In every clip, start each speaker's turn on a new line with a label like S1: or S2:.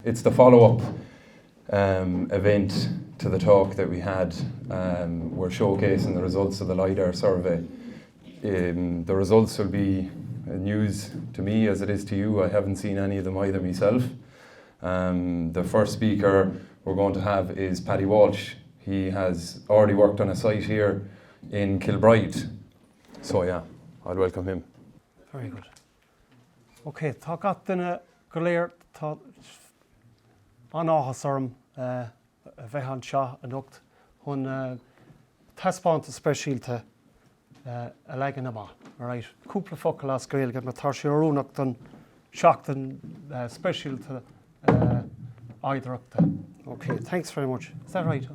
S1: It's the follow-up event to the talk that we had. We're showcasing the results of the LiDAR survey. The results will be news to me as it is to you. I haven't seen any of them either myself. The first speaker we're going to have is Paddy Walsh. He has already worked on a site here in Kilbride. So yeah, I'll welcome him.
S2: Very good. Okay, tá gatainna go léir tá an áthas orm a bheith an seo an ucht chun taspáinte speisialta a legan amach. Right, cúpla focail as gaeilge na tar sé arúnach don seachtain speisialta aidireachta. Okay, thanks very much. Is that right?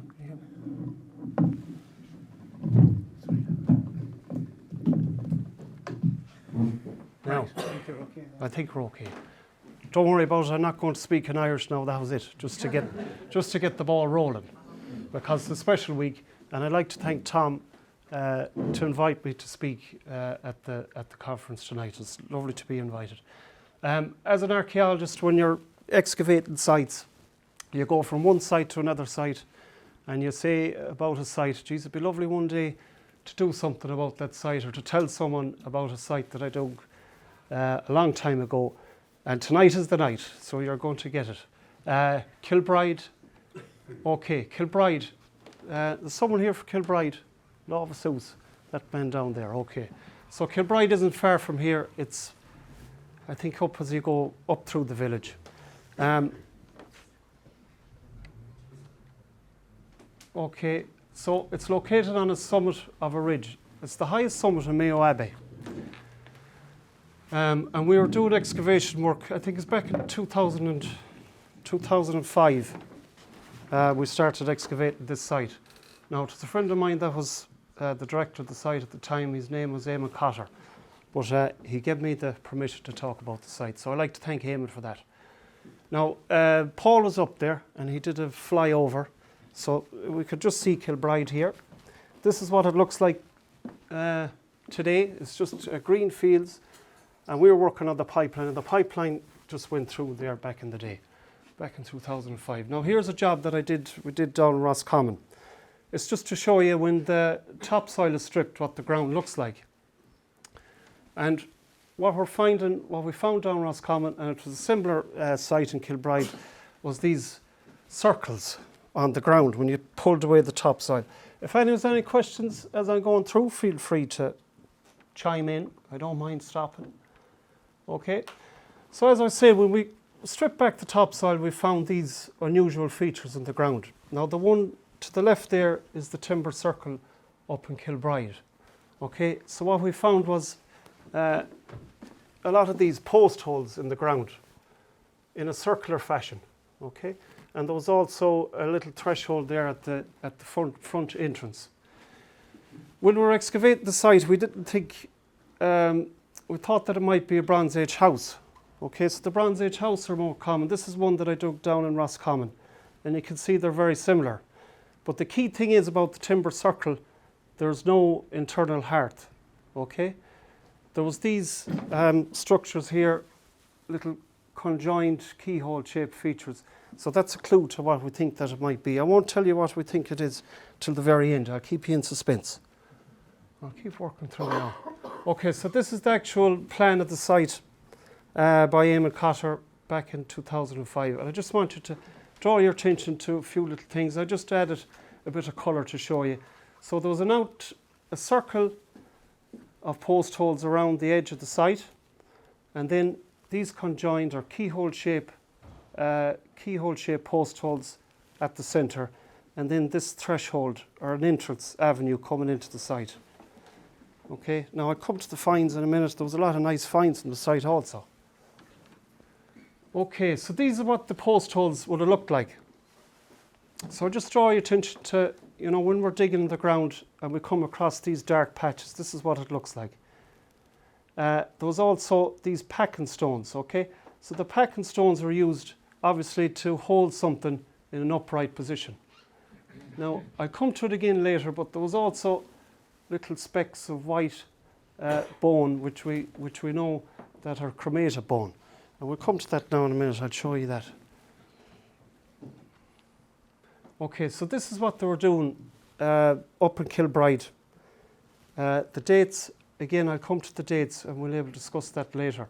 S2: Now, I think we're okay. Don't worry about it. I'm not going to speak in Irish now. That was it, just to get the ball rolling, because it's a special week, and I'd like to thank Tom to invite me to speak at the conference tonight. It's lovely to be invited. As an archaeologist, when you're excavating sites, you go from one site to another site, and you say about a site, geez, it'd be lovely one day to do something about that site, or to tell someone about a site that I dug a long time ago. And tonight is the night, so you're going to get it. Kilbride. Okay, Kilbride. There's someone here for Kilbride. Law of Seuss, that man down there. Okay. So Kilbride isn't far from here. It's, I think, up as you go up through the village. Okay, so it's located on a summit of a ridge. It's the highest summit in Mayo Abbey. And we were doing excavation work, I think it's back in 2005. We started excavating this site. Now, it was a friend of mine that was the director of the site at the time. His name was Eamon Cotter. But he gave me the permission to talk about the site. So I'd like to thank Eamon for that. Now, Paul was up there and he did a flyover. So we could just see Kilbride here. This is what it looks like today. It's just green fields. And we were working on the pipeline, and the pipeline just went through there back in the day, back in 2005. Now here's a job that we did down in Roscommon. It's just to show you when the topsoil is stripped, what the ground looks like. And what we found down Roscommon, and it was a similar site in Kilbride, was these circles on the ground when you pulled away the topsoil. If anyone's any questions as I'm going through, feel free to chime in. I don't mind stopping. Okay, so as I say, when we stripped back the topsoil, we found these unusual features in the ground. Now, the one to the left there is the timber circle up in Kilbride. Okay, so what we found was a lot of these post holes in the ground in a circular fashion. Okay, and there was also a little threshold there at the front entrance. When we were excavating the site, we didn't think. We thought that it might be a Bronze Age house. Okay, so the Bronze Age house are more common. This is one that I dug down in Roscommon, and you can see they're very similar. But the key thing is about the timber circle, there's no internal hearth. Okay, there was these structures here, little conjoined keyhole-shaped features. So that's a clue to what we think that it might be. I won't tell you what we think it is till the very end. I'll keep you in suspense. I'll keep working through now. Okay, so this is the actual plan of the site by Eamon Cotter back in 2005. And I just wanted to draw your attention to a few little things. I just added a bit of colour to show you. So there was a circle of post holes around the edge of the site. And then these conjoined or keyhole-shaped post holes at the centre. And then this threshold or an entrance avenue coming into the site. Okay, now I'll come to the finds in a minute. There was a lot of nice finds on the site also. Okay, so these are what the post holes would have looked like. So I'll just draw your attention to, when we're digging in the ground and we come across these dark patches, this is what it looks like. There was also these packing stones, okay? So the packing stones were used, obviously, to hold something in an upright position. Now, I'll come to it again later, but there was also little specks of white bone, which we know that are cremated bone. And we'll come to that now in a minute. I'll show you that. Okay, so this is what they were doing up in Kilbride. The dates, again, I'll come to the dates and we'll be able to discuss that later.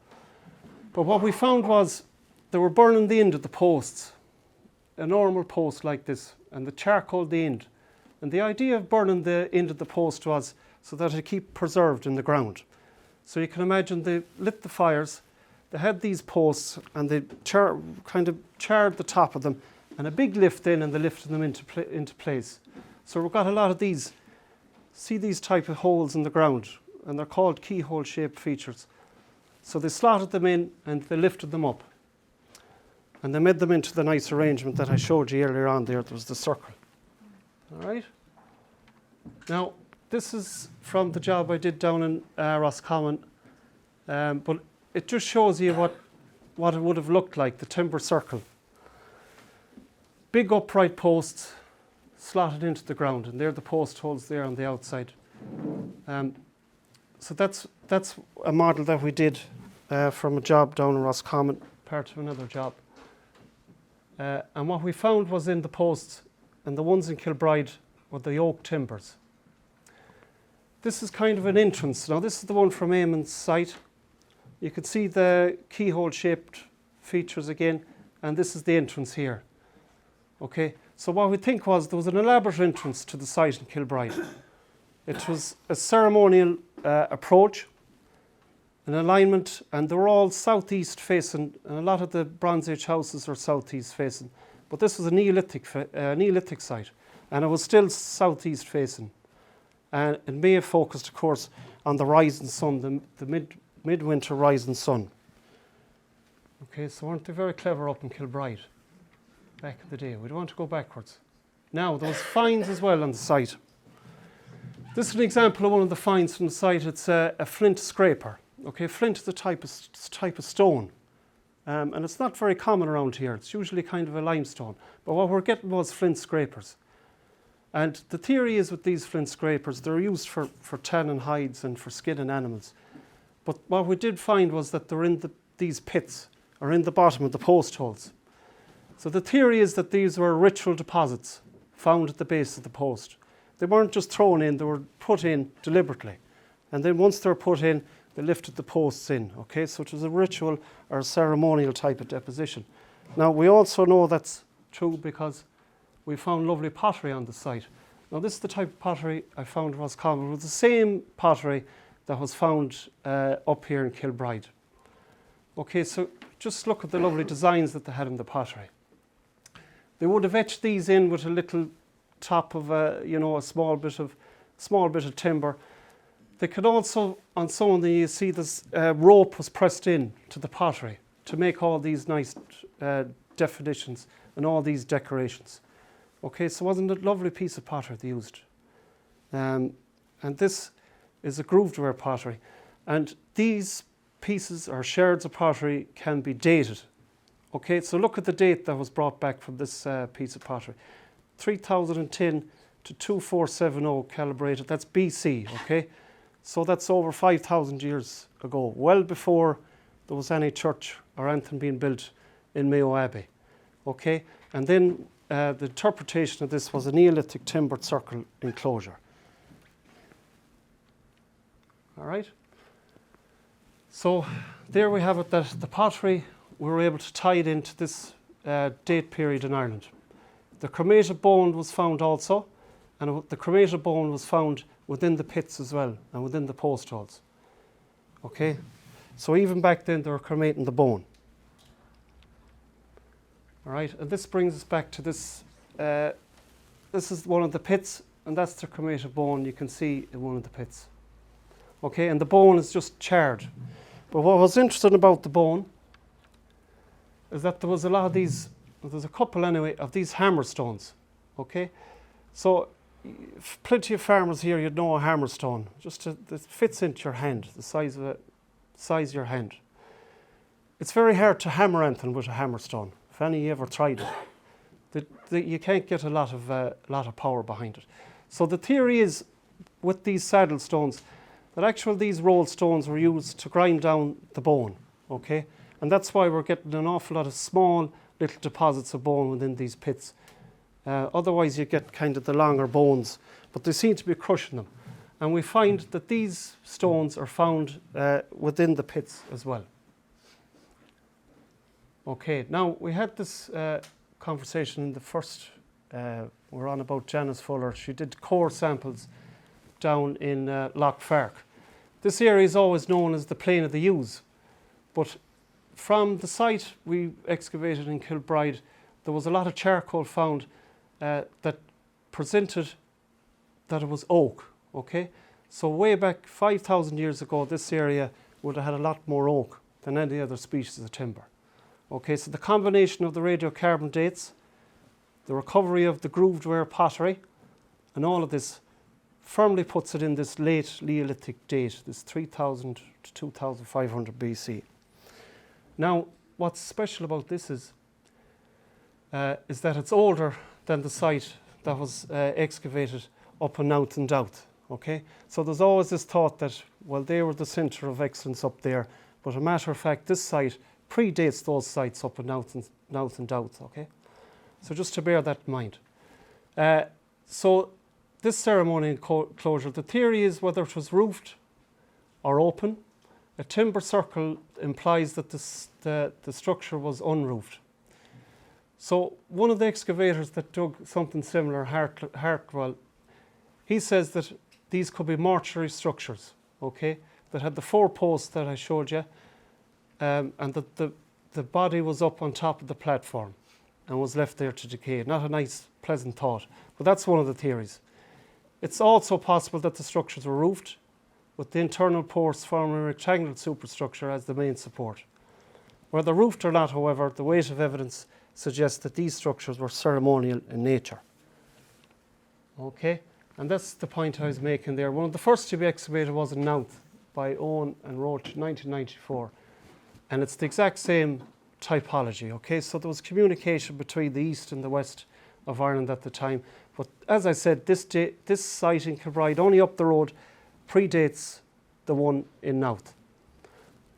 S2: But what we found was they were burning the end of the posts, a normal post like this, and the charcoal the end. And the idea of burning the end of the post was so that it keep preserved in the ground. So you can imagine they lit the fires, they had these posts and they kind of charred the top of them and a big lift in, and they lifted them into place. So we've got a lot of these, see these type of holes in the ground, and they're called keyhole shaped features. So they slotted them in and they lifted them up. And they made them into the nice arrangement that I showed you earlier on there. There was the circle. All right. Now, this is from the job I did down in Roscommon. But it just shows you what it would have looked like, the timber circle. Big upright posts slotted into the ground, and they're the post holes there on the outside. So that's a model that we did from a job down in Roscommon, part of another job. And what we found was in the posts, and the ones in Kilbride were the oak timbers. This is kind of an entrance. Now this is the one from Eamon's site. You can see the keyhole shaped features again, and this is the entrance here. Okay, so what we think was there was an elaborate entrance to the site in Kilbride. It was a ceremonial approach, an alignment, and they were all southeast facing, and a lot of the Bronze Age houses are southeast facing. But this was a Neolithic site, and it was still southeast facing. And it may have focused, of course, on the rising sun, the midwinter rising sun. Okay, so weren't they very clever up in Kilbride back in the day? We don't want to go backwards. Now, there was finds as well on the site. This is an example of one of the finds from the site. It's a flint scraper. Okay, flint is a type of stone. And it's not very common around here. It's usually kind of a limestone. But what we're getting was flint scrapers. And the theory is with these flint scrapers, they're used for tanning hides and for skinning animals. But what we did find was that they're in these pits, or in the bottom of the post holes. So the theory is that these were ritual deposits found at the base of the post. They weren't just thrown in, they were put in deliberately. And then once they were put in, they lifted the posts in. Okay, so it was a ritual or a ceremonial type of deposition. Now, we also know that's true because we found lovely pottery on the site. Now, this is the type of pottery I found was common. It was the same pottery that was found up here in Kilbride. Okay, so just look at the lovely designs that they had in the pottery. They would have etched these in with a little top of a small bit of timber. They could also, on some of them, you see this rope was pressed in to the pottery to make all these nice definitions and all these decorations. Okay, so wasn't it a lovely piece of pottery they used? And this is a grooved ware pottery. And these pieces or sherds of pottery can be dated. Okay, so look at the date that was brought back from this piece of pottery. 3010 to 2470 calibrated, that's BC, okay? So that's over 5,000 years ago, well before there was any church or anything being built in Mayo Abbey, okay? And then the interpretation of this was a Neolithic timbered circle enclosure. All right? So there we have it, that the pottery, we were able to tie it into this date period in Ireland. The cremated bone was found also, and the cremated bone was found within the pits as well, and within the post holes. Okay? So even back then, they were cremating the bone. All right, and this brings us back to this. This is one of the pits, and that's the cremated bone you can see in one of the pits. Okay, and the bone is just charred. But what was interesting about the bone is that there was a lot of these, there's a couple anyway, of these hammerstones. Okay, so plenty of farmers here, you'd know a hammerstone. It fits into your hand, the size of your hand. It's very hard to hammer anything with a hammerstone. If any of you ever tried it, you can't get a lot of power behind it. So the theory is, with these saddle stones, that these rolled stones were used to grind down the bone, okay? And that's why we're getting an awful lot of small little deposits of bone within these pits. Otherwise you get kind of the longer bones, but they seem to be crushing them. And we find that these stones are found within the pits as well. Okay, now we had this conversation in the first, we're on about Janice Fuller. She did core samples down in Lough Fark. This area is always known as the Plain of the Ewes, but from the site we excavated in Kilbride, there was a lot of charcoal found that presented that it was oak, okay? So way back 5,000 years ago, this area would have had a lot more oak than any other species of timber. Okay, so the combination of the radiocarbon dates, the recovery of the grooved ware pottery, and all of this firmly puts it in this late Neolithic date, this 3,000 to 2,500 BC. Now, what's special about this is that it's older than the site that was excavated up in Naessens Doubt. Okay, so there's always this thought that, well, they were the centre of excellence up there, but a matter of fact, this site predates those sites up in Naessens Doubt. Okay, so just to bear that in mind. So this ceremonial closure, the theory is whether it was roofed or open. A timber circle implies that the structure was unroofed. So one of the excavators that dug something similar, Harkwell, he says that these could be mortuary structures, okay, that had the 4 posts that I showed you, and that the body was up on top of the platform and was left there to decay. Not a nice, pleasant thought, but that's one of the theories. It's also possible that the structures were roofed, with the internal posts forming a rectangular superstructure as the main support. Whether roofed or not, however, the weight of evidence suggests that these structures were ceremonial in nature. Okay, and that's the point I was making there. One of the first to be excavated was in Naouth by Owen and Roach in 1994. And it's the exact same typology, okay? So there was communication between the east and the west of Ireland at the time. But as I said, this site in Kilbride, only up the road, predates the one in Naouth.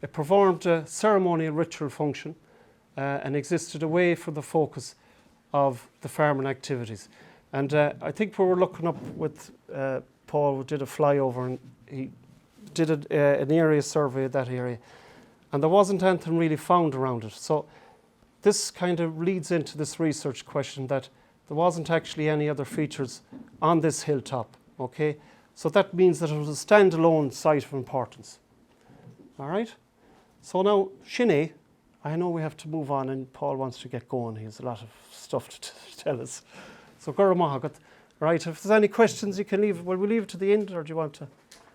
S2: It performed a ceremonial ritual function and existed away from the focus of the farming activities. And I think we were looking up with Paul, who did a flyover, and he did an area survey of that area. And there wasn't anything really found around it. So this kind of leads into this research question that there wasn't actually any other features on this hilltop, okay? So that means that it was a standalone site of importance. All right? So now, Sinead, I know we have to move on and Paul wants to get going. He has a lot of stuff to tell us. So, Guramahagat, right, if there's any questions you can leave, will we leave it to the end or do you want to?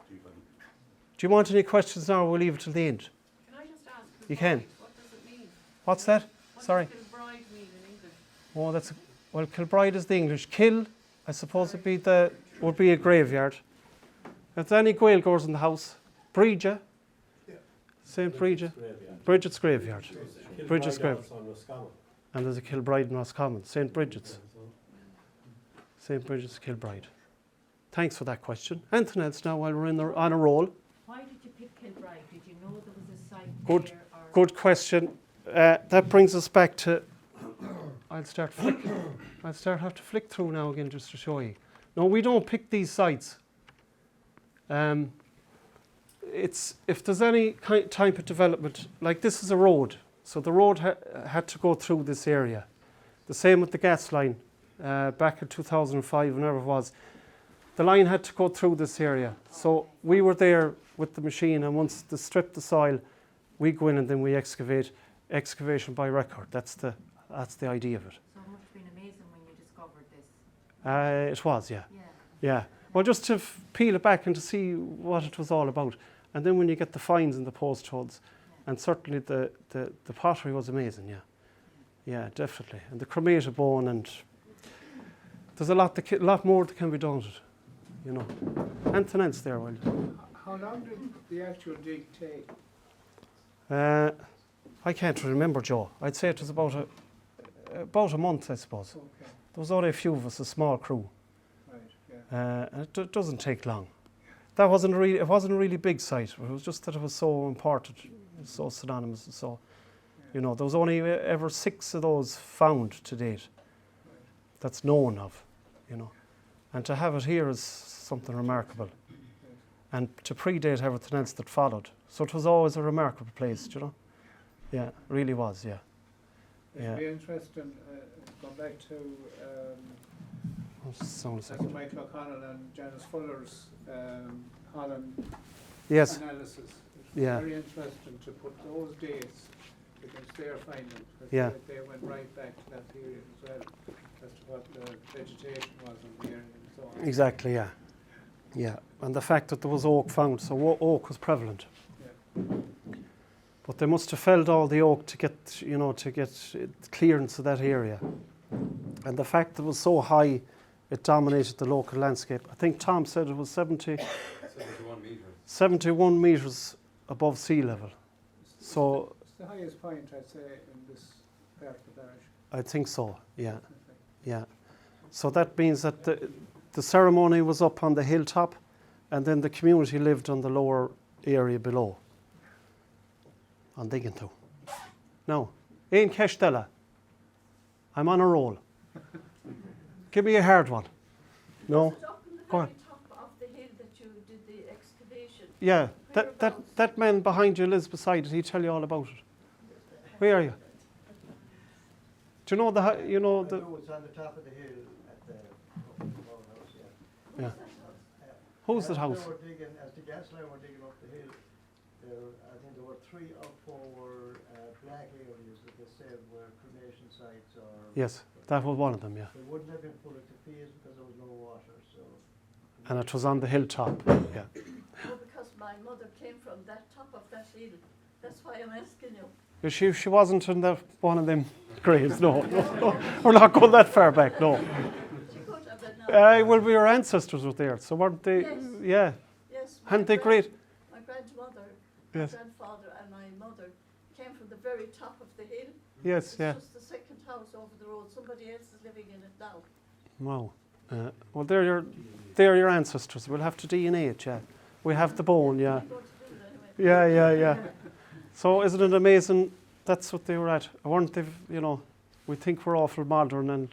S2: Do you want any questions now or we'll leave it to the end?
S3: Can I just ask?
S2: You can.
S3: What does it mean?
S2: What's that? Sorry.
S3: What does Kilbride mean in English?
S2: Oh, well, Kilbride is the English. Kill, I suppose would be a graveyard. If there's any Gaelgoers in the house, Bridget, St. Bridget, Bridget's graveyard. Bridget's graveyard. And there's a Kilbride in Roscommon, St. Bridget's. St. Bridget's Kilbride. Thanks for that question. Anything else now while we're on a roll?
S3: Why did you pick Kilbride? Did you know there was a site
S2: Good,
S3: there? Or
S2: good question. That brings us back to. I'll start have to flick through now again just to show you. No, we don't pick these sites. It's if there's any type of development, like this is a road, so the road had to go through this area. The same with the gas line. Back in 2005, whenever it was, the line had to go through this area. So we were there with the machine, and once they strip the soil, we go in and then we excavate. Excavation by record. That's the idea of it.
S3: So it must have been amazing when you discovered this.
S2: It was, yeah.
S3: Yeah.
S2: Yeah. Well, just to peel it back and to see what it was all about. And then when you get the finds and the post holes, and certainly the pottery was amazing, yeah. Yeah, definitely. And the cremated bone, and there's a lot more that can be done with it, you know. Anything else there, Will?
S4: How long did the actual dig take?
S2: I can't remember, Joe. I'd say it was about a month, I suppose.
S4: Okay,
S2: There was only a few of us, a small crew.
S4: right, yeah.
S2: And it doesn't take long. It wasn't a really big site. It was just that it was so important, it was so synonymous, and so, you know, there was only ever 6 of those found to date. that's known of, you know. And to have it here is something remarkable. And to predate everything else that followed. So it was always a remarkable place, you know. Yeah, it really was, yeah.
S4: It'd be interesting, going back to Dr. Michael O'Connell and Janice Fuller's Holland
S2: Yes,
S4: analysis. It's
S2: Yeah.
S4: very interesting to put those dates against their findings. 'Cause
S2: Yeah.
S4: they went right back to that period as well, as to what the vegetation was in the area and so on.
S2: exactly, yeah. Yeah, and the fact that there was oak found, so oak was prevalent.
S4: Yeah.
S2: But they must have felled all the oak to get, you know, to get clearance of that area. And the fact that it was so high, it dominated the local landscape. I think Tom said it was
S1: 71 metres.
S2: 71 metres above sea level. So
S4: It's the highest point, I'd say, in this part of the parish.
S2: I think so, yeah, yeah. So that means that the ceremony was up on the hilltop, and then the community lived on the lower area below. I'm digging to. Now, Aon Keshtella, I'm on a roll. Give me a hard one. No?
S5: Was it up on the
S2: Go on.
S5: very top of the hill that you did the excavation?
S2: Yeah,
S5: Whereabouts?
S2: that man behind you lives beside it. He'll tell you all about it. Where are you? Do you know the? You know the?
S6: It's on the top of the hill at the house, yeah.
S2: Yeah. Who's that
S6: As
S2: house?
S6: they were digging, as the gas line were digging up the hill, I think there were 3 or 4 black areas that they said were cremation sites or.
S2: Yes, that was one of them. Yeah,
S6: They wouldn't have been full of peas because there was no water, so.
S2: and it was on the hilltop. Yeah.
S5: Oh, because my mother came from that top of that hill. That's why I'm asking you.
S2: She wasn't in that one of them graves. No, we're not going that far back. No.
S5: She could have been now.
S2: Well, your ancestors were there, so weren't they?
S5: Yes.
S2: Yeah.
S5: Yes.
S2: Hadn't they great?
S5: My grandmother,
S2: Yes.
S5: my grandfather, and my mother came from the very top of the hill.
S2: Yes.
S5: It's
S2: Yeah.
S5: just the second house over the road. Somebody else is living in it now.
S2: Wow. Well, they're your ancestors. We'll have to DNA it. Yeah. We have the bone. Yeah.
S5: I'm going to do it anyway.
S2: Yeah. So isn't it amazing? That's what they were at. Weren't they? You know, we think we're awful modern and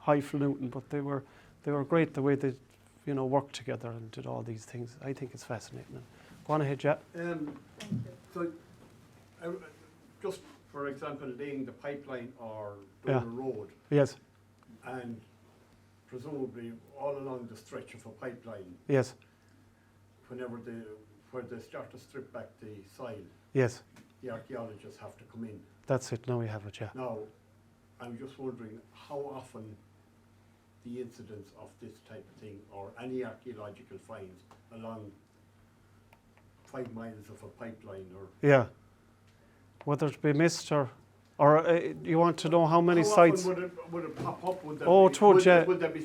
S2: highfalutin, but they were great the way they, you know, worked together and did all these things. I think it's fascinating. Go on ahead, yeah.
S7: So, just for example, laying the pipeline or doing
S2: Yeah.
S7: a road,
S2: Yes.
S7: and presumably all along the stretch of a pipeline,
S2: Yes.
S7: where they start to strip back the soil,
S2: Yes.
S7: the archaeologists have to come in.
S2: That's it. Now we have it. Yeah.
S7: Now, I'm just wondering how often the incidence of this type of thing or any archaeological finds along 5 miles of a pipeline or
S2: Yeah. Whether it be missed or you want to know how many
S7: how
S2: sites?
S7: often would it pop up? Would there
S2: Oh,
S7: be,
S2: told
S7: would,
S2: you.
S7: would there be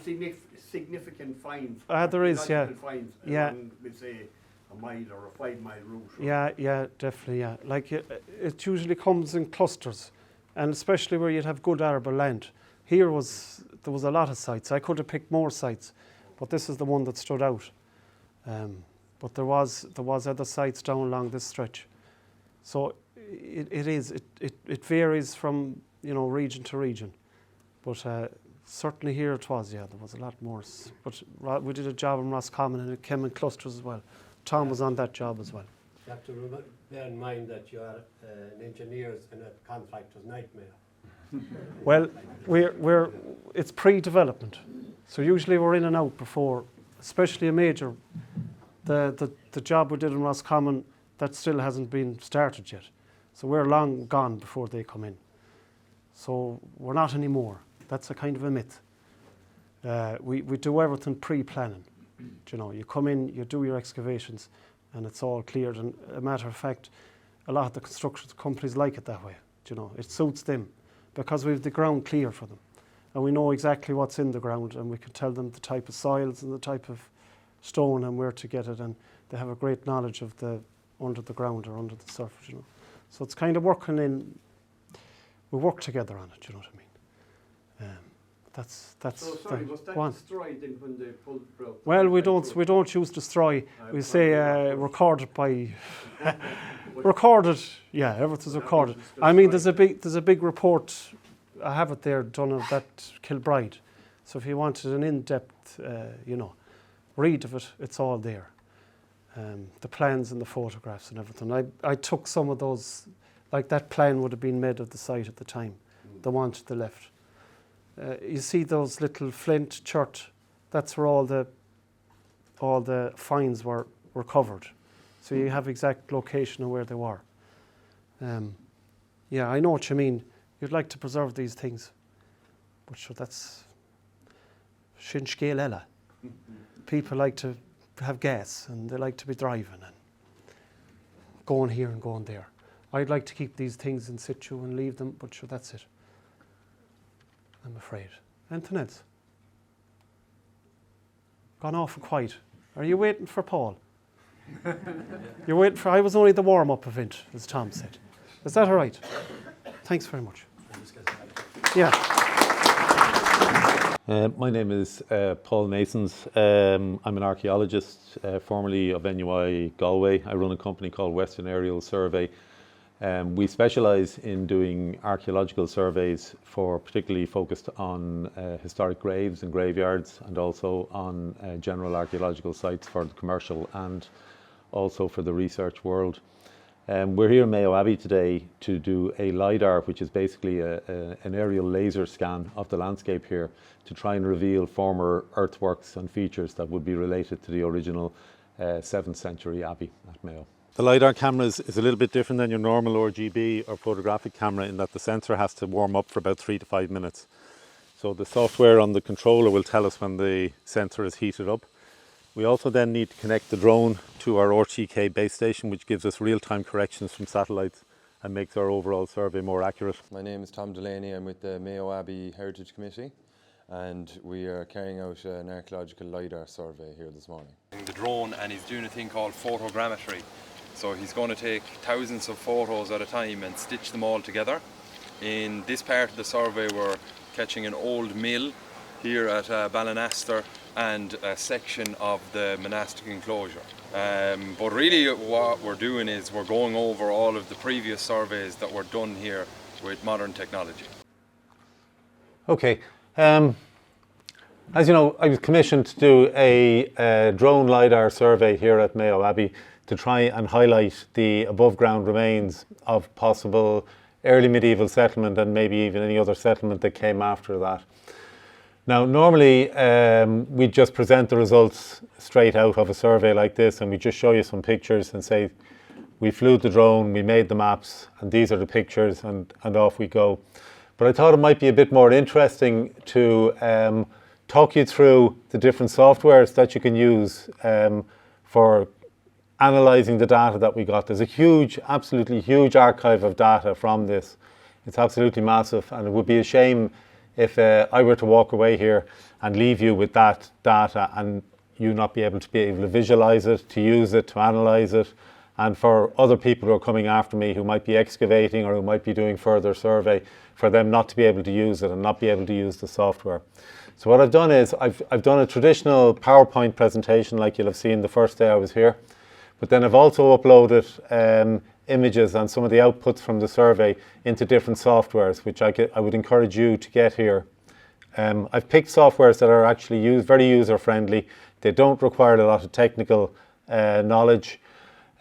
S7: significant finds?
S2: There is, yeah.
S7: archaeological finds
S2: Yeah.
S7: along, let's say, a mile or a 5 mile route? or-
S2: Yeah, definitely, yeah. Like it usually comes in clusters, and especially where you'd have good arable land. There was a lot of sites. I could have picked more sites, but this is the one that stood out. But there was other sites down along this stretch. So it varies from, you know, region to region, but certainly here it was. Yeah, there was a lot more. But we did a job in Roscommon, and it came in clusters as well. Tom was on that job as well.
S8: You have to bear in mind that you are an engineer and a contractor's nightmare.
S2: Well, it's pre-development, so usually we're in and out before, especially a major. The job we did in Roscommon, that still hasn't been started yet, so we're long gone before they come in. So we're not anymore. That's a kind of a myth. We do everything pre-planning. You know, you come in, you do your excavations, and it's all cleared. And a matter of fact, a lot of the construction companies like it that way. You know, it suits them because we have the ground clear for them, and we know exactly what's in the ground, and we can tell them the type of soils and the type of stone and where to get it, and they have a great knowledge of the under the ground or under the surface. You know, so it's kind of working in. We work together on it. You know what I mean? That's.
S7: So sorry, was that
S2: go on.
S7: destroyed then when they pulled out?
S2: Well, we don't use destroy. We say recorded by recorded. Yeah, everything's recorded. I mean, there's a big report. I have it there done of that Kilbride. So if you wanted an in-depth, read of it, it's all there. The plans and the photographs and everything. I took some of those, like that plan would have been made of the site at the time, the one to the left. You see those little flint chert, that's where all the finds were covered. So you have exact location of where they were. Yeah, I know what you mean. You'd like to preserve these things. But sure, that's sin scéal eile. People like to have gas and they like to be driving and going here and going there. I'd like to keep these things in situ and leave them, but sure, that's it. I'm afraid. Anything else? Gone awful quiet. Are you waiting for Paul? You're waiting for, I was only the warm-up event, as Tom said. Is that all right? Thanks very much. Yeah.
S9: My name is Paul Naessens. I'm an archaeologist, formerly of NUI Galway. I run a company called Western Aerial Survey. We specialise in doing archaeological surveys particularly focused on historic graves and graveyards, and also on general archaeological sites for the commercial and also for the research world. We're here in Mayo Abbey today to do a LiDAR, which is basically an aerial laser scan of the landscape here to try and reveal former earthworks and features that would be related to the original 7th century abbey at Mayo. The LiDAR camera is a little bit different than your normal RGB or photographic camera in that the sensor has to warm up for about 3 to 5 minutes. So the software on the controller will tell us when the sensor is heated up. We also then need to connect the drone to our RTK base station, which gives us real-time corrections from satellites and makes our overall survey more accurate.
S1: My name is Tom Delaney. I'm with the Mayo Abbey Heritage Committee, and we are carrying out an archaeological LiDAR survey here this morning. The drone, and he's doing a thing called photogrammetry. So he's going to take thousands of photos at a time and stitch them all together. In this part of the survey, we're catching an old mill here at Ballinaster and a section of the monastic enclosure. But really what we're doing is we're going over all of the previous surveys that were done here with modern technology.
S9: Okay. As you know, I was commissioned to do a drone LiDAR survey here at Mayo Abbey to try and highlight the above ground remains of possible early medieval settlement and maybe even any other settlement that came after that. Now, normally we just present the results straight out of a survey like this, and we just show you some pictures and say, we flew the drone, we made the maps, and these are the pictures, and off we go. But I thought it might be a bit more interesting to talk you through the different softwares that you can use for analysing the data that we got. There's a huge, absolutely huge archive of data from this. It's absolutely massive, and it would be a shame if I were to walk away here and leave you with that data and you not be able to visualise it, to use it, to analyse it, and for other people who are coming after me who might be excavating or who might be doing further survey, for them not to be able to use it and not be able to use the software. So what I've done is I've done a traditional PowerPoint presentation like you'll have seen the first day I was here. But then I've also uploaded images and some of the outputs from the survey into different softwares, which I would encourage you to get here. I've picked softwares that are actually very user-friendly. They don't require a lot of technical knowledge.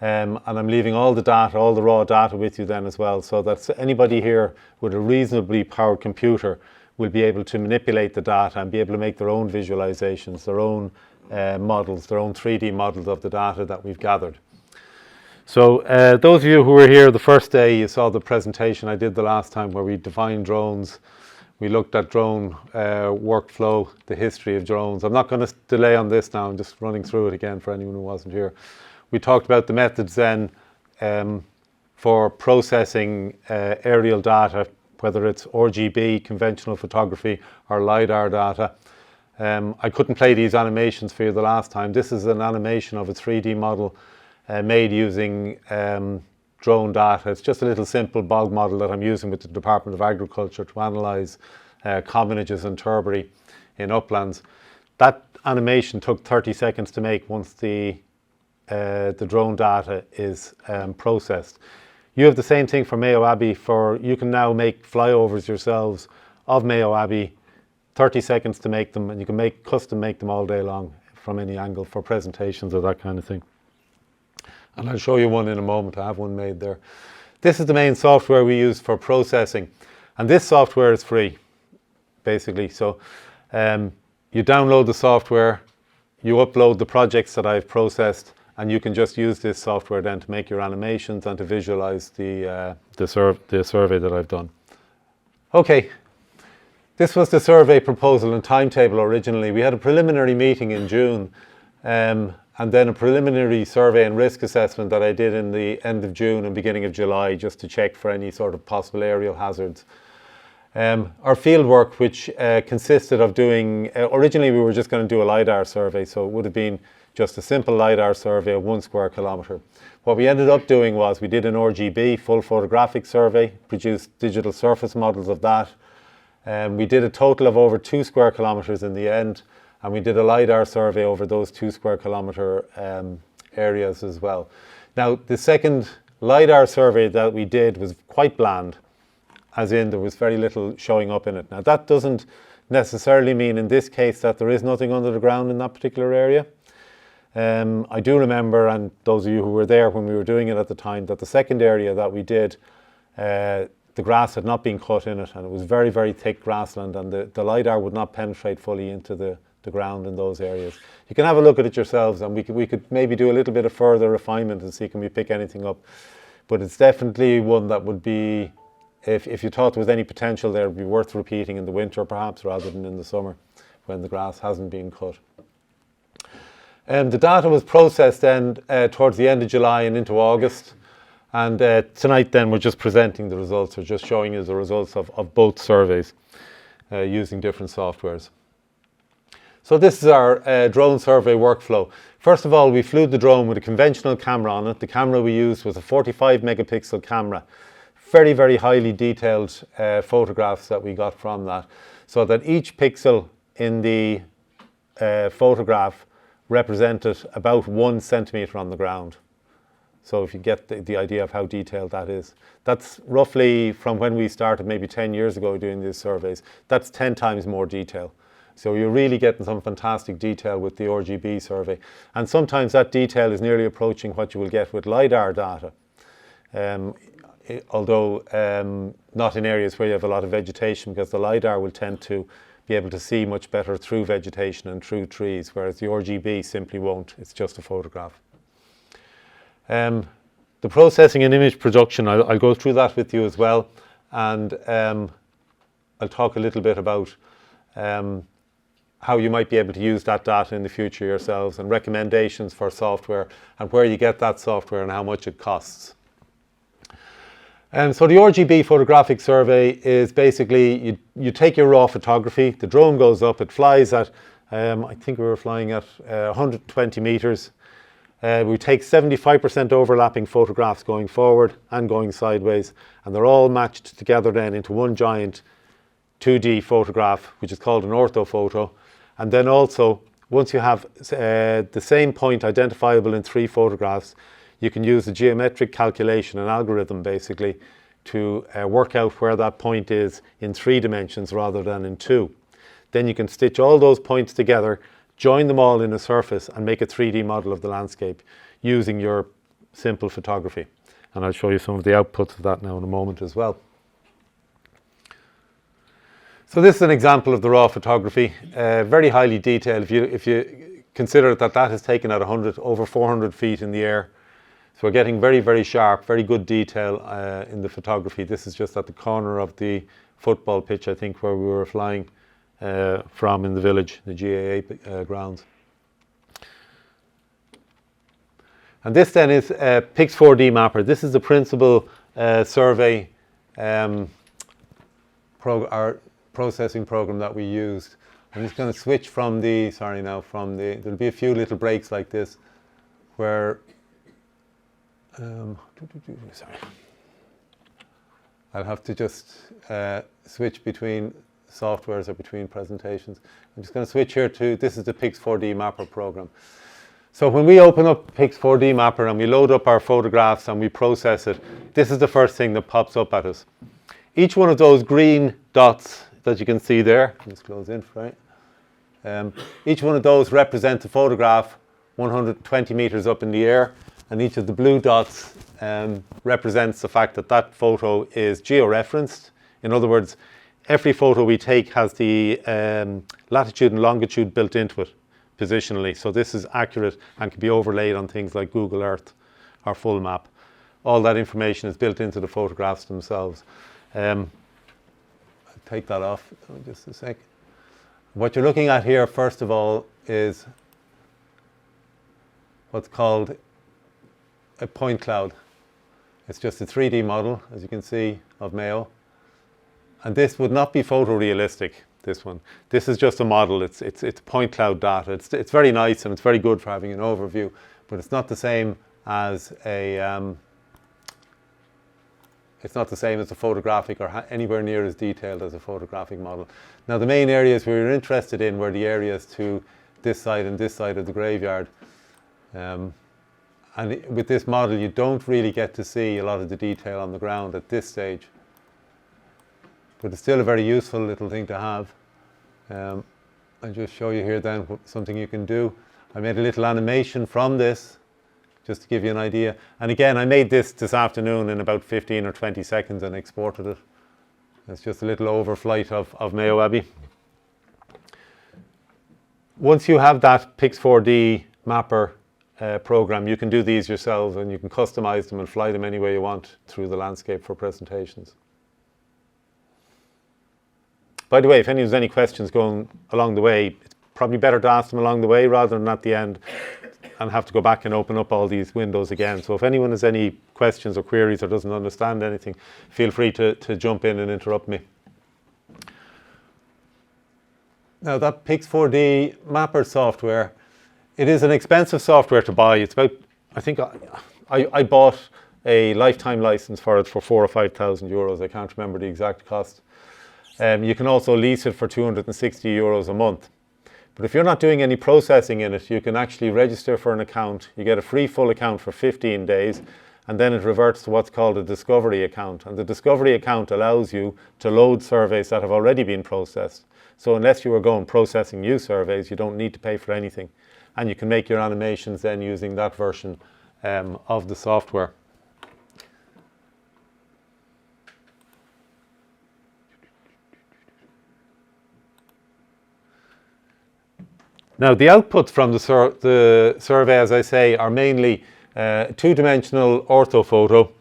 S9: And I'm leaving all the data, all the raw data with you then as well, so that anybody here with a reasonably powered computer will be able to manipulate the data and be able to make their own visualizations, their own models, their own 3D models of the data that we've gathered. So those of you who were here the first day, you saw the presentation I did the last time where we defined drones. We looked at drone workflow, the history of drones. I'm not going to delay on this now, I'm just running through it again for anyone who wasn't here. We talked about the methods then for processing aerial data, whether it's RGB, conventional photography, or LiDAR data. I couldn't play these animations for you the last time. This is an animation of a 3D model made using drone data. It's just a little simple bog model that I'm using with the Department of Agriculture to analyse commonages and turbary in uplands. That animation took 30 seconds to make once the drone data is processed. You have the same thing for Mayo Abbey. You can now make flyovers yourselves of Mayo Abbey 30 seconds to make them, and you can custom make them all day long from any angle for presentations or that kind of thing. And I'll show you one in a moment. I have one made there. This is the main software we use for processing, and this software is free, basically. So you download the software, you upload the projects that I've processed, and you can just use this software then to make your animations and to visualize the survey that I've done. Okay, this was the survey proposal and timetable originally. We had a preliminary meeting in June, and then a preliminary survey and risk assessment that I did in the end of June and beginning of July, just to check for any sort of possible aerial hazards. Our field work, which consisted of doing, originally we were just going to do a LiDAR survey, so it would have been just a simple LiDAR survey of 1 square kilometre. What we ended up doing was we did an RGB, full photographic survey, produced digital surface models of that. We did a total of over 2 square kilometres in the end, and we did a LiDAR survey over those 2 square kilometre areas as well. Now, the second LiDAR survey that we did was quite bland, as in there was very little showing up in it. Now, that doesn't necessarily mean in this case that there is nothing under the ground in that particular area. I do remember, and those of you who were there when we were doing it at the time, that the second area that we did, the grass had not been cut in it, and it was very, very thick grassland, and the LiDAR would not penetrate fully into the ground in those areas. You can have a look at it yourselves, and we could maybe do a little bit of further refinement and see can we pick anything up. But it's definitely one that would be, if you thought there was any potential there, it would be worth repeating in the winter perhaps rather than in the summer when the grass hasn't been cut. The data was processed then towards the end of July and into August, and tonight then we're just presenting the results, or just showing you the results of both surveys using different softwares. So this is our drone survey workflow. First of all, we flew the drone with a conventional camera on it. The camera we used was a 45 megapixel camera. Very, very highly detailed photographs that we got from that, so that each pixel in the photograph represented about 1 centimetre on the ground. So if you get the idea of how detailed that is. That's roughly from when we started maybe 10 years ago doing these surveys. That's 10 times more detail. So you're really getting some fantastic detail with the RGB survey. And sometimes that detail is nearly approaching what you will get with LiDAR data. Although not in areas where you have a lot of vegetation, because the LiDAR will tend to be able to see much better through vegetation and through trees, whereas the RGB simply won't. It's just a photograph. The processing and image production, I'll go through that with you as well, and I'll talk a little bit about how you might be able to use that data in the future yourselves, and recommendations for software and where you get that software and how much it costs. So the RGB photographic survey is basically you take your raw photography, the drone goes up, it flies at, I think we were flying at 120 meters. We take 75% overlapping photographs going forward and going sideways, and they're all matched together then into one giant 2D photograph, which is called an orthophoto. And then also, once you have the same point identifiable in 3 photographs, you can use a geometric calculation, an algorithm basically, to work out where that point is in 3 dimensions rather than in 2. Then you can stitch all those points together, join them all in a surface, and make a 3D model of the landscape using your simple photography. And I'll show you some of the outputs of that now in a moment as well. So this is an example of the raw photography, very highly detailed. If you consider that that is taken at over 400 feet in the air. So we're getting very, very sharp, very good detail in the photography. This is just at the corner of the football pitch, I think, where we were flying from in the village, the GAA grounds. And this then is Pix4D Mapper. This is the principal survey processing program that we used. I'm just going to switch from the, there'll be a few little breaks like this where, I'll have to just switch between softwares or between presentations. I'm just going to switch here to, this is the Pix4D Mapper program. So when we open up Pix4D Mapper and we load up our photographs and we process it, this is the first thing that pops up at us. Each one of those green dots, that you can see there. Just close in, right? Each one of those represents a photograph 120 meters up in the air, and each of the blue dots represents the fact that that photo is georeferenced. In other words, every photo we take has the latitude and longitude built into it positionally. So this is accurate and can be overlaid on things like Google Earth or Full Map. All that information is built into the photographs themselves. I'll take that off in just a sec. What you're looking at here, first of all, is what's called a point cloud. It's just a 3D model, as you can see, of Mayo. And this would not be photorealistic, this one. This is just a model. It's point cloud data. It's very nice and it's very good for having an overview, but it's not the same as a photographic or anywhere near as detailed as a photographic model. Now, the main areas we were interested in were the areas to this side and this side of the graveyard. And with this model, you don't really get to see a lot of the detail on the ground at this stage. But it's still a very useful little thing to have. I'll just show you here then something you can do. I made a little animation from this, just to give you an idea. And again, I made this afternoon in about 15 or 20 seconds and exported it. It's just a little overflight of Mayo Abbey. Once you have that Pix4D mapper program, you can do these yourselves and you can customize them and fly them any way you want through the landscape for presentations. By the way, if anyone's any questions going along the way, it's probably better to ask them along the way rather than at the end and have to go back and open up all these windows again. So if anyone has any questions or queries or doesn't understand anything, feel free to jump in and interrupt me. Now, that Pix4D mapper software, it is an expensive software to buy. It's about, I think I bought a lifetime license for it for 4,000 or 5,000 euros. I can't remember the exact cost. You can also lease it for 260 euros a month. But if you're not doing any processing in it, you can actually register for an account. You get a free full account for 15 days, and then it reverts to what's called a discovery account. And the discovery account allows you to load surveys that have already been processed. So unless you were going processing new surveys, you don't need to pay for anything. And you can make your animations then using that version of the software. Now, the outputs from the survey, as I say, are mainly two-dimensional orthophoto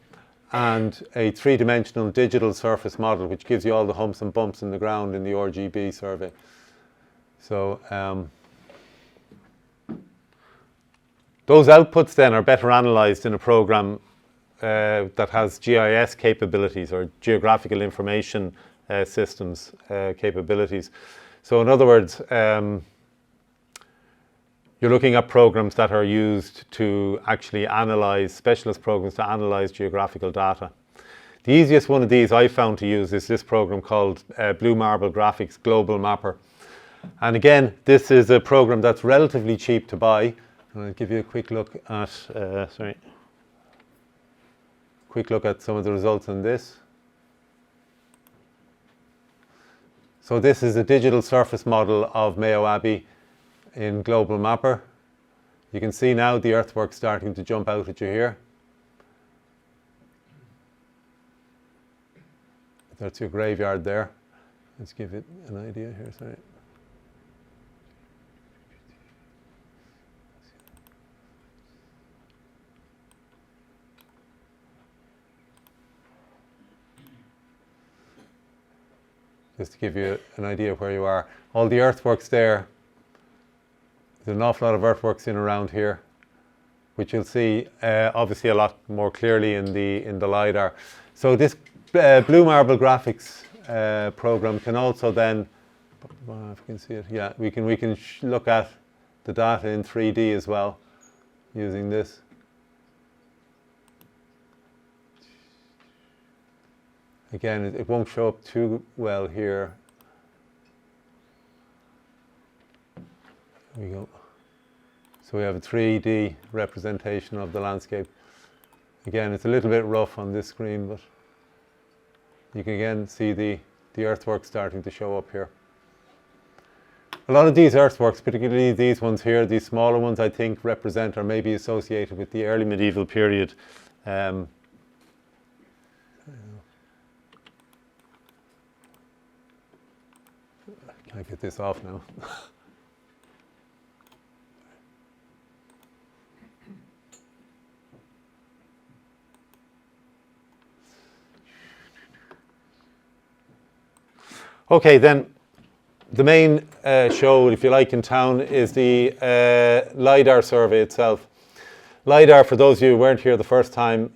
S9: and a three-dimensional digital surface model, which gives you all the humps and bumps in the ground in the RGB survey. So those outputs then are better analysed in a program that has GIS capabilities or geographical information systems capabilities. So in other words, you're looking at programs that are used to actually analyze, specialist programs to analyze geographical data. The easiest one of these I found to use is this program called Blue Marble Graphics Global Mapper. And again, this is a program that's relatively cheap to buy. And I'll give you a quick look at, some of the results on this. So this is a digital surface model of Mayo Abbey in Global Mapper. You can see now the earthwork starting to jump out at you here. That's your graveyard there. Let's give it an idea here, sorry. Just to give you an idea of where you are. All the earthworks there. There's an awful lot of earthworks in around here, which you'll see obviously a lot more clearly in the LiDAR. So this Blue Marble Graphics program can also then, if you can see it, yeah, we can look at the data in 3D as well using this. Again, it won't show up too well here. There we go. So we have a 3D representation of the landscape. Again, it's a little bit rough on this screen, but you can again see the the earthworks starting to show up here. A lot of these earthworks, particularly these ones here, these smaller ones, I think represent or may be associated with the early medieval period. Can't get this off now. Okay, then the main show, if you like, in town is the LiDAR survey itself. LiDAR, for those of you who weren't here the first time,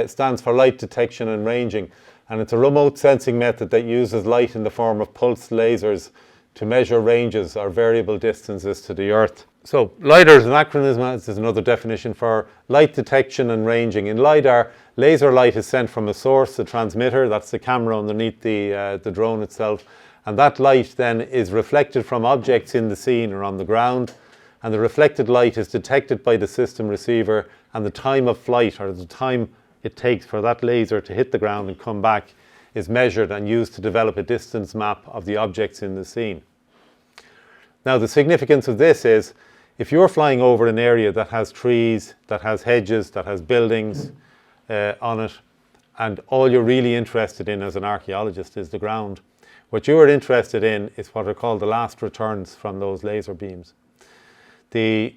S9: stands for light detection and ranging, and it's a remote sensing method that uses light in the form of pulsed lasers to measure ranges or variable distances to the Earth. So LiDAR is an acronym, this is another definition for light detection and ranging. In LiDAR, laser light is sent from a source, a transmitter, that's the camera underneath the drone itself, and that light then is reflected from objects in the scene or on the ground, and the reflected light is detected by the system receiver, and the time of flight, or the time it takes for that laser to hit the ground and come back, is measured and used to develop a distance map of the objects in the scene. Now the significance of this is, if you're flying over an area that has trees, that has hedges, that has buildings on it, and all you're really interested in as an archaeologist is the ground, what you are interested in is what are called the last returns from those laser beams. The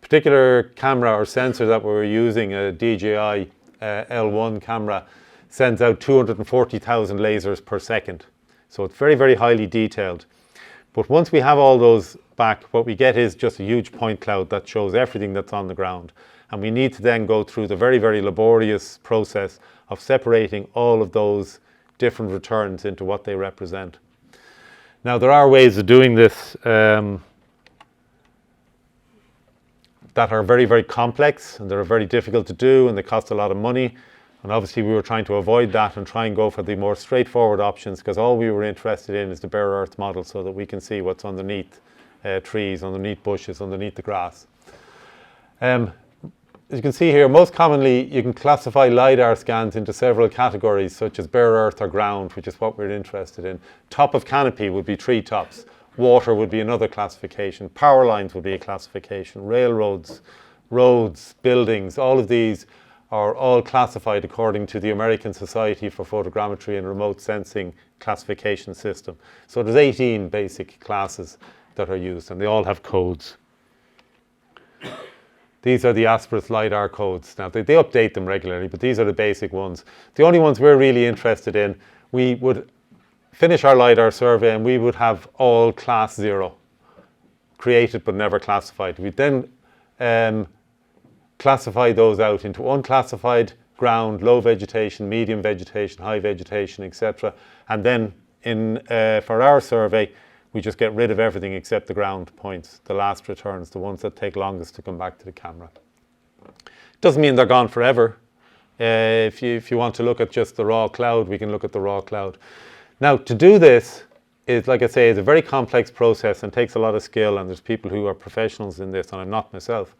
S9: particular camera or sensor that we're using, a DJI L1 camera, sends out 240,000 lasers per second. So it's very, very highly detailed. But once we have all those back, what we get is just a huge point cloud that shows everything that's on the ground. And we need to then go through the very, very laborious process of separating all of those different returns into what they represent. Now there are ways of doing this that are very, very complex, and they're very difficult to do, and they cost a lot of money. And obviously we were trying to avoid that and try and go for the more straightforward options, because all we were interested in is the bare earth model, so that we can see what's underneath trees, underneath bushes, underneath the grass. As you can see here, most commonly you can classify LiDAR scans into several categories, such as bare earth or ground, which is what we're interested in. Top of canopy would be tree tops. Water would be another classification. Power lines would be a classification. Railroads, roads, buildings, all of these are all classified according to the American Society for Photogrammetry and Remote Sensing classification system. So there's 18 basic classes that are used, and they all have codes. These are the Asperis LiDAR codes. Now, they update them regularly, but these are the basic ones. The only ones we're really interested in, we would finish our LiDAR survey and we would have all class 0, created but never classified. We'd then classify those out into unclassified, ground, low vegetation, medium vegetation, high vegetation, etc. And then for our survey, we just get rid of everything except the ground points, the last returns, the ones that take longest to come back to the camera. Doesn't mean they're gone forever. If you want to look at just the raw cloud, we can look at the raw cloud. Now, to do this is, like I say, is a very complex process and takes a lot of skill, and there's people who are professionals in this, and I'm not myself.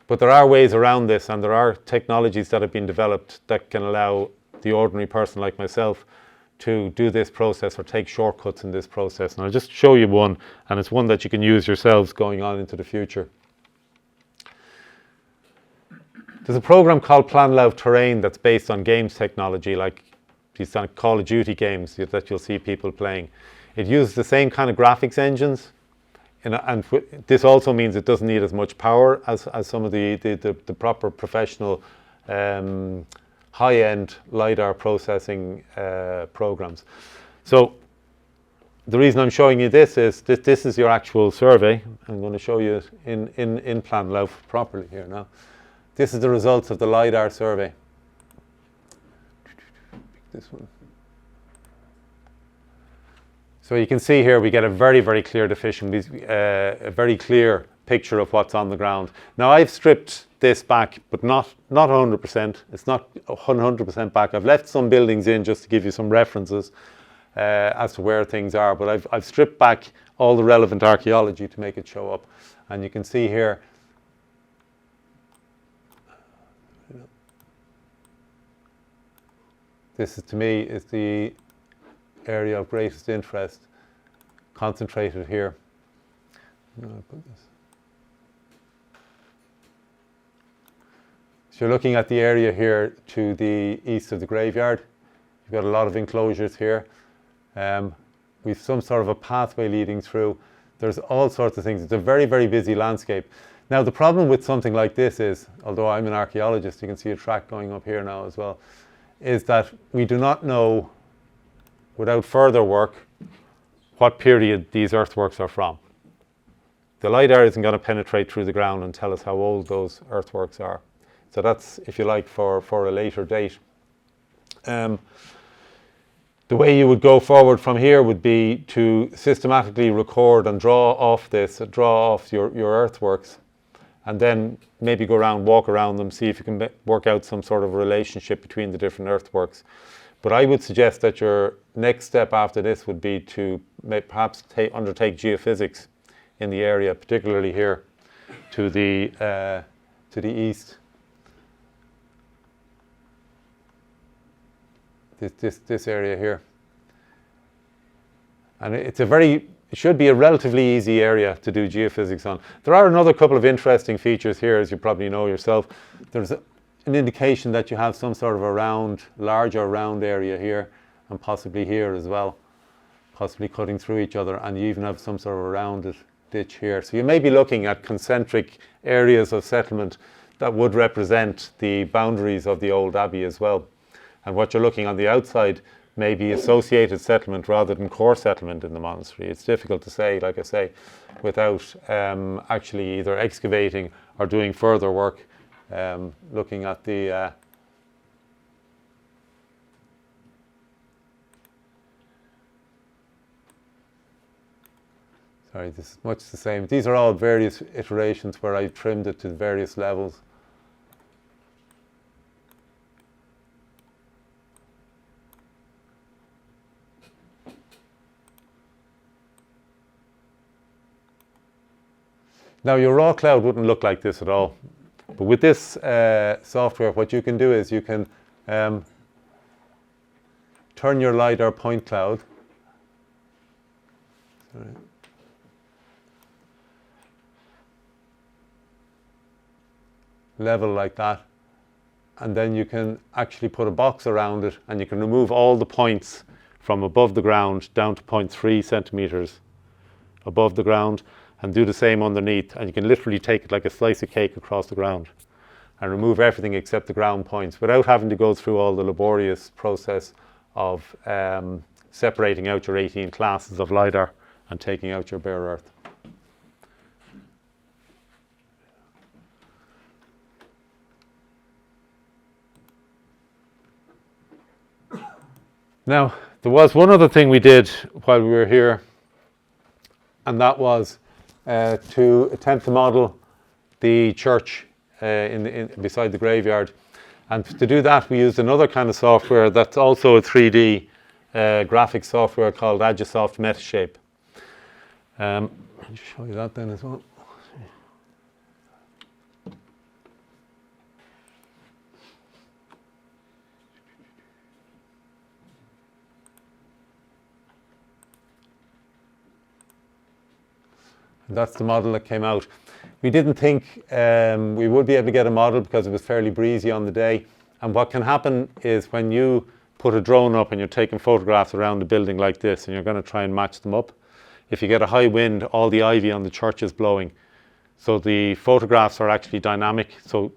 S9: But there are ways around this, and there are technologies that have been developed that can allow the ordinary person like myself to do this process or take shortcuts in this process. And I'll just show you one, and it's one that you can use yourselves going on into the future. There's a program called PlanLout Terrain that's based on games technology, like these Call of Duty games that you'll see people playing. It uses the same kind of graphics engines, and this also means it doesn't need as much power as some of the proper professional high-end LiDAR processing programs. So the reason I'm showing you this is this is your actual survey. I'm going to show you it in PlanLout properly here now. This is the results of the LiDAR survey. This one. So you can see here we get a very, very clear definition, a very clear picture of what's on the ground. Now I've stripped this back, but not 100%. It's not 100% back. I've left some buildings in just to give you some references as to where things are, but I've stripped back all the relevant archaeology to make it show up. And you can see here, this is, to me, is the area of greatest interest concentrated here. No, I'll put this. So you're looking at the area here to the east of the graveyard. You've got a lot of enclosures here. We've some sort of a pathway leading through. There's all sorts of things. It's a very, very busy landscape. Now, the problem with something like this is, although I'm an archaeologist, you can see a track going up here now as well, is that we do not know, without further work, what period these earthworks are from. The LiDAR isn't going to penetrate through the ground and tell us how old those earthworks are. So that's, if you like, for a later date. The way you would go forward from here would be to systematically record and draw off your earthworks, and then maybe go around, walk around them, see if you can work out some sort of relationship between the different earthworks. But I would suggest that your next step after this would be to perhaps undertake geophysics in the area, particularly here to the east. This area here, and it should be a relatively easy area to do geophysics on. There are another couple of interesting features here, as you probably know yourself. There's an indication that you have some sort of a larger round area here, and possibly here as well, possibly cutting through each other, and you even have some sort of a rounded ditch here. So you may be looking at concentric areas of settlement that would represent the boundaries of the old abbey as well. And what you're looking on the outside may be associated settlement rather than core settlement in the monastery. It's difficult to say, like I say, without actually either excavating or doing further work, looking at the sorry, this is much the same. These are all various iterations where I've trimmed it to various levels. Now, your raw cloud wouldn't look like this at all. But with this software, what you can do is you can turn your LiDAR point cloud. Level like that. And then you can actually put a box around it, and you can remove all the points from above the ground down to 0.3 centimeters above the ground, and do the same underneath, and you can literally take it like a slice of cake across the ground and remove everything except the ground points without having to go through all the laborious process of separating out your 18 classes of LiDAR and taking out your bare earth. Now, there was one other thing we did while we were here, and that was to attempt to model the church beside the graveyard. And to do that, we used another kind of software that's also a 3D graphic software called Agisoft Metashape. I'll show you that then as well. That's the model that came out. We didn't think we would be able to get a model because it was fairly breezy on the day. And what can happen is when you put a drone up and you're taking photographs around the building like this and you're going to try and match them up, if you get a high wind, all the ivy on the church is blowing. So the photographs are actually dynamic. So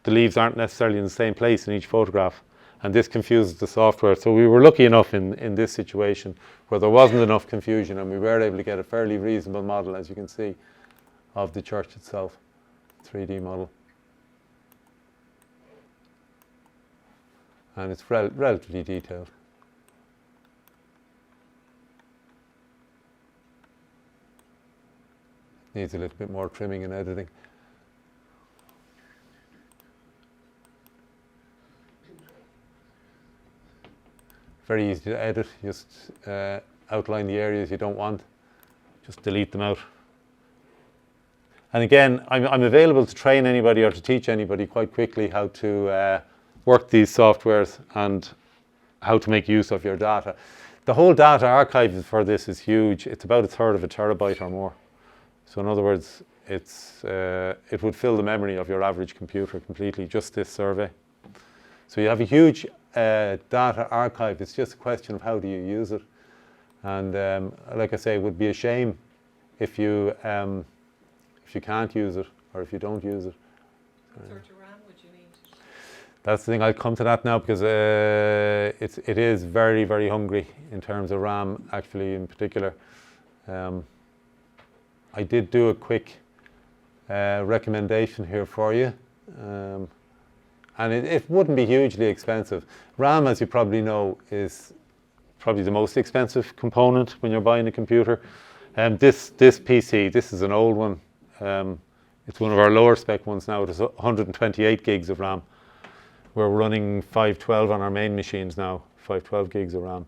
S9: the leaves aren't necessarily in the same place in each photograph. And this confuses the software. So we were lucky enough in this situation where there wasn't enough confusion, and we were able to get a fairly reasonable model, as you can see, of the church itself, 3D model. And it's relatively detailed. Needs a little bit more trimming and editing. Very easy to edit, just outline the areas you don't want, just delete them out. And again, I'm available to train anybody or to teach anybody quite quickly how to work these softwares and how to make use of your data. The whole data archive for this is huge. It's about 1/3 of a terabyte or more. So in other words, it would fill the memory of your average computer completely, just this survey. So you have a huge data archive. It's just a question of how do you use it. And like I say, it would be a shame if you can't use it or if you don't use it.
S10: What sort of RAM would you need?
S9: That's the thing. I'll come to that now because it is very, very hungry in terms of RAM, actually, in particular. I did do a quick recommendation here for you. And it wouldn't be hugely expensive. RAM, as you probably know, is probably the most expensive component when you're buying a computer. This PC, this is an old one. It's one of our lower spec ones now. It is 128 gigs of RAM. We're running 512 on our main machines now, 512 gigs of RAM.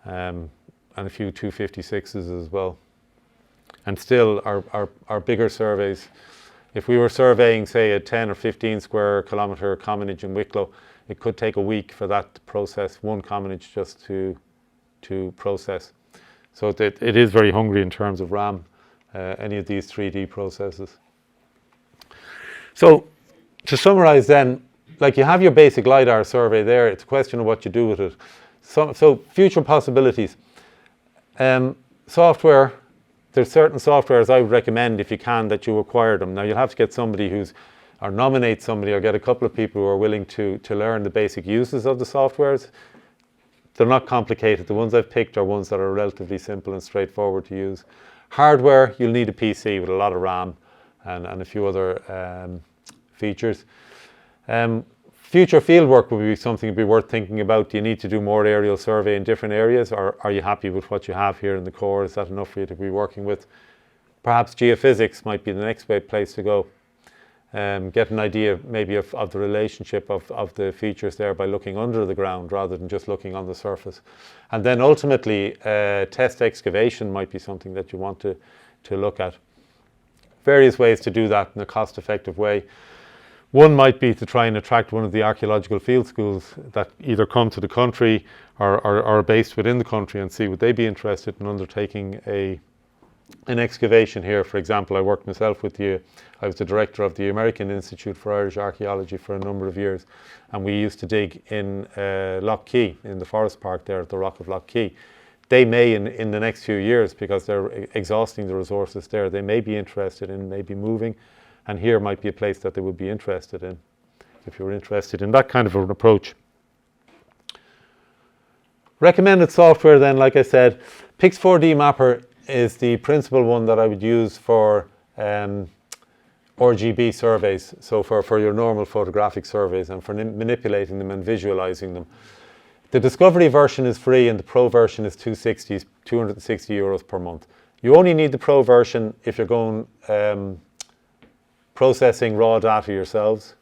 S9: And a few 256s as well. And still, our bigger surveys, if we were surveying, say, a 10 or 15 square kilometre commonage in Wicklow, it could take a week for that to process, one commonage just to process. So it is very hungry in terms of RAM, any of these 3D processes. So to summarise then, like you have your basic LiDAR survey there, it's a question of what you do with it. So future possibilities. Software. There's certain softwares I would recommend, if you can, that you acquire them. Now, you'll have to get somebody or nominate somebody or get a couple of people who are willing to learn the basic uses of the softwares. They're not complicated. The ones I've picked are ones that are relatively simple and straightforward to use. Hardware, you'll need a PC with a lot of RAM and a few other features. Future fieldwork would be something to be worth thinking about. Do you need to do more aerial survey in different areas, or are you happy with what you have here in the core? Is that enough for you to be working with? Perhaps geophysics might be the next place to go. Get an idea maybe of the relationship of the features there by looking under the ground rather than just looking on the surface. And then ultimately, test excavation might be something that you want to look at. Various ways to do that in a cost-effective way. One might be to try and attract one of the archaeological field schools that either come to the country or are based within the country and see would they be interested in undertaking an excavation here. For example, I worked myself with I was the director of the American Institute for Irish Archaeology for a number of years, and we used to dig in Lough Key, in the forest park there at the Rock of Lough Key. They may, in the next few years, because they're exhausting the resources there, they may be interested in maybe moving. And here might be a place that they would be interested in, if you're interested in that kind of an approach. Recommended software then, like I said, Pix4D Mapper is the principal one that I would use for RGB surveys, so for your normal photographic surveys and for manipulating them and visualizing them. The Discovery version is free and the Pro version is 260 euros per month. You only need the Pro version if you're going processing raw data yourselves.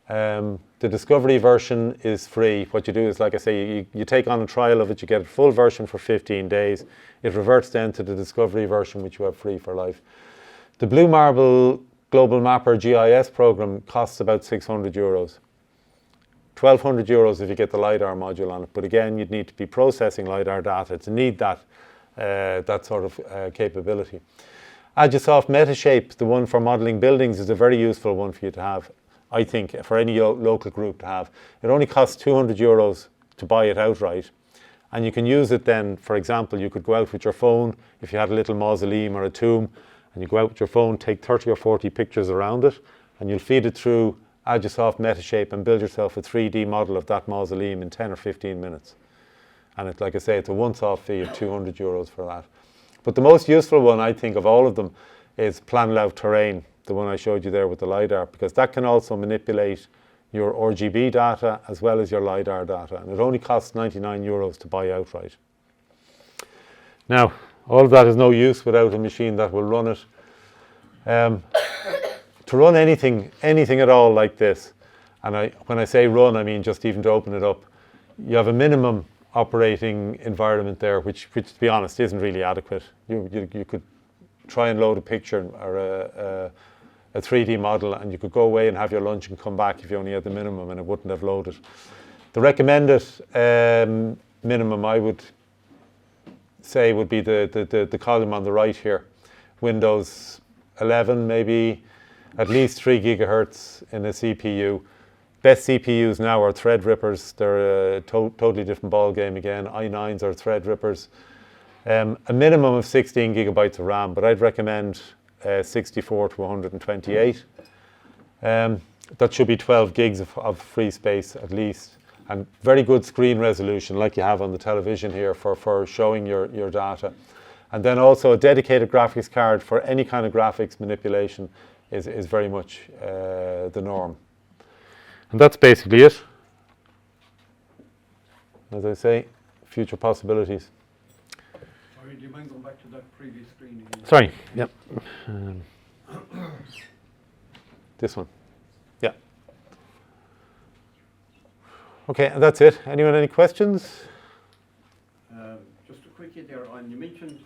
S9: The Discovery version is free. What you do is, like I say, you take on a trial of it, you get a full version for 15 days. It reverts then to the Discovery version, which you have free for life. The Blue Marble Global Mapper GIS program costs about 600 euros. 1,200 euros if you get the LiDAR module on it. But again, you'd need to be processing LiDAR data to need that sort of capability. Agisoft Metashape, the one for modelling buildings, is a very useful one for you to have, I think, for any local group to have. It only costs 200 euros to buy it outright. And you can use it then, for example, you could go out with your phone, if you had a little mausoleum or a tomb, and you go out with your phone, take 30 or 40 pictures around it, and you'll feed it through Agisoft Metashape and build yourself a 3D model of that mausoleum in 10 or 15 minutes. And like I say, it's a once-off fee of 200 euros for that. But the most useful one, I think, of all of them is Planlout Terrain, the one I showed you there with the LiDAR, because that can also manipulate your RGB data as well as your LiDAR data. And it only costs 99 euros to buy outright. Now, all of that is no use without a machine that will run it. To run anything at all like this, and when I say run, I mean just even to open it up, you have a minimum operating environment there, which to be honest isn't really adequate. You could try and load a picture or a 3D model, and you could go away and have your lunch and come back if you only had the minimum, and it wouldn't have loaded. The recommended minimum I would say would be the column on the right here. Windows 11, maybe at least 3 gigahertz in a CPU. Best CPUs now are Threadrippers. They're a totally different ball game again. i9s are Threadrippers. A minimum of 16 gigabytes of RAM, but I'd recommend 64 to 128. That should be 12 gigs of free space at least, and very good screen resolution like you have on the television here for showing your data. And then also a dedicated graphics card for any kind of graphics manipulation is very much the norm. And that's basically it. As I say, future possibilities.
S7: Sorry, do you mind going back to that previous screen again?
S9: Sorry, yep. This one, yeah. Okay, and that's it. Anyone any questions?
S7: Just a quickie there on, you mentioned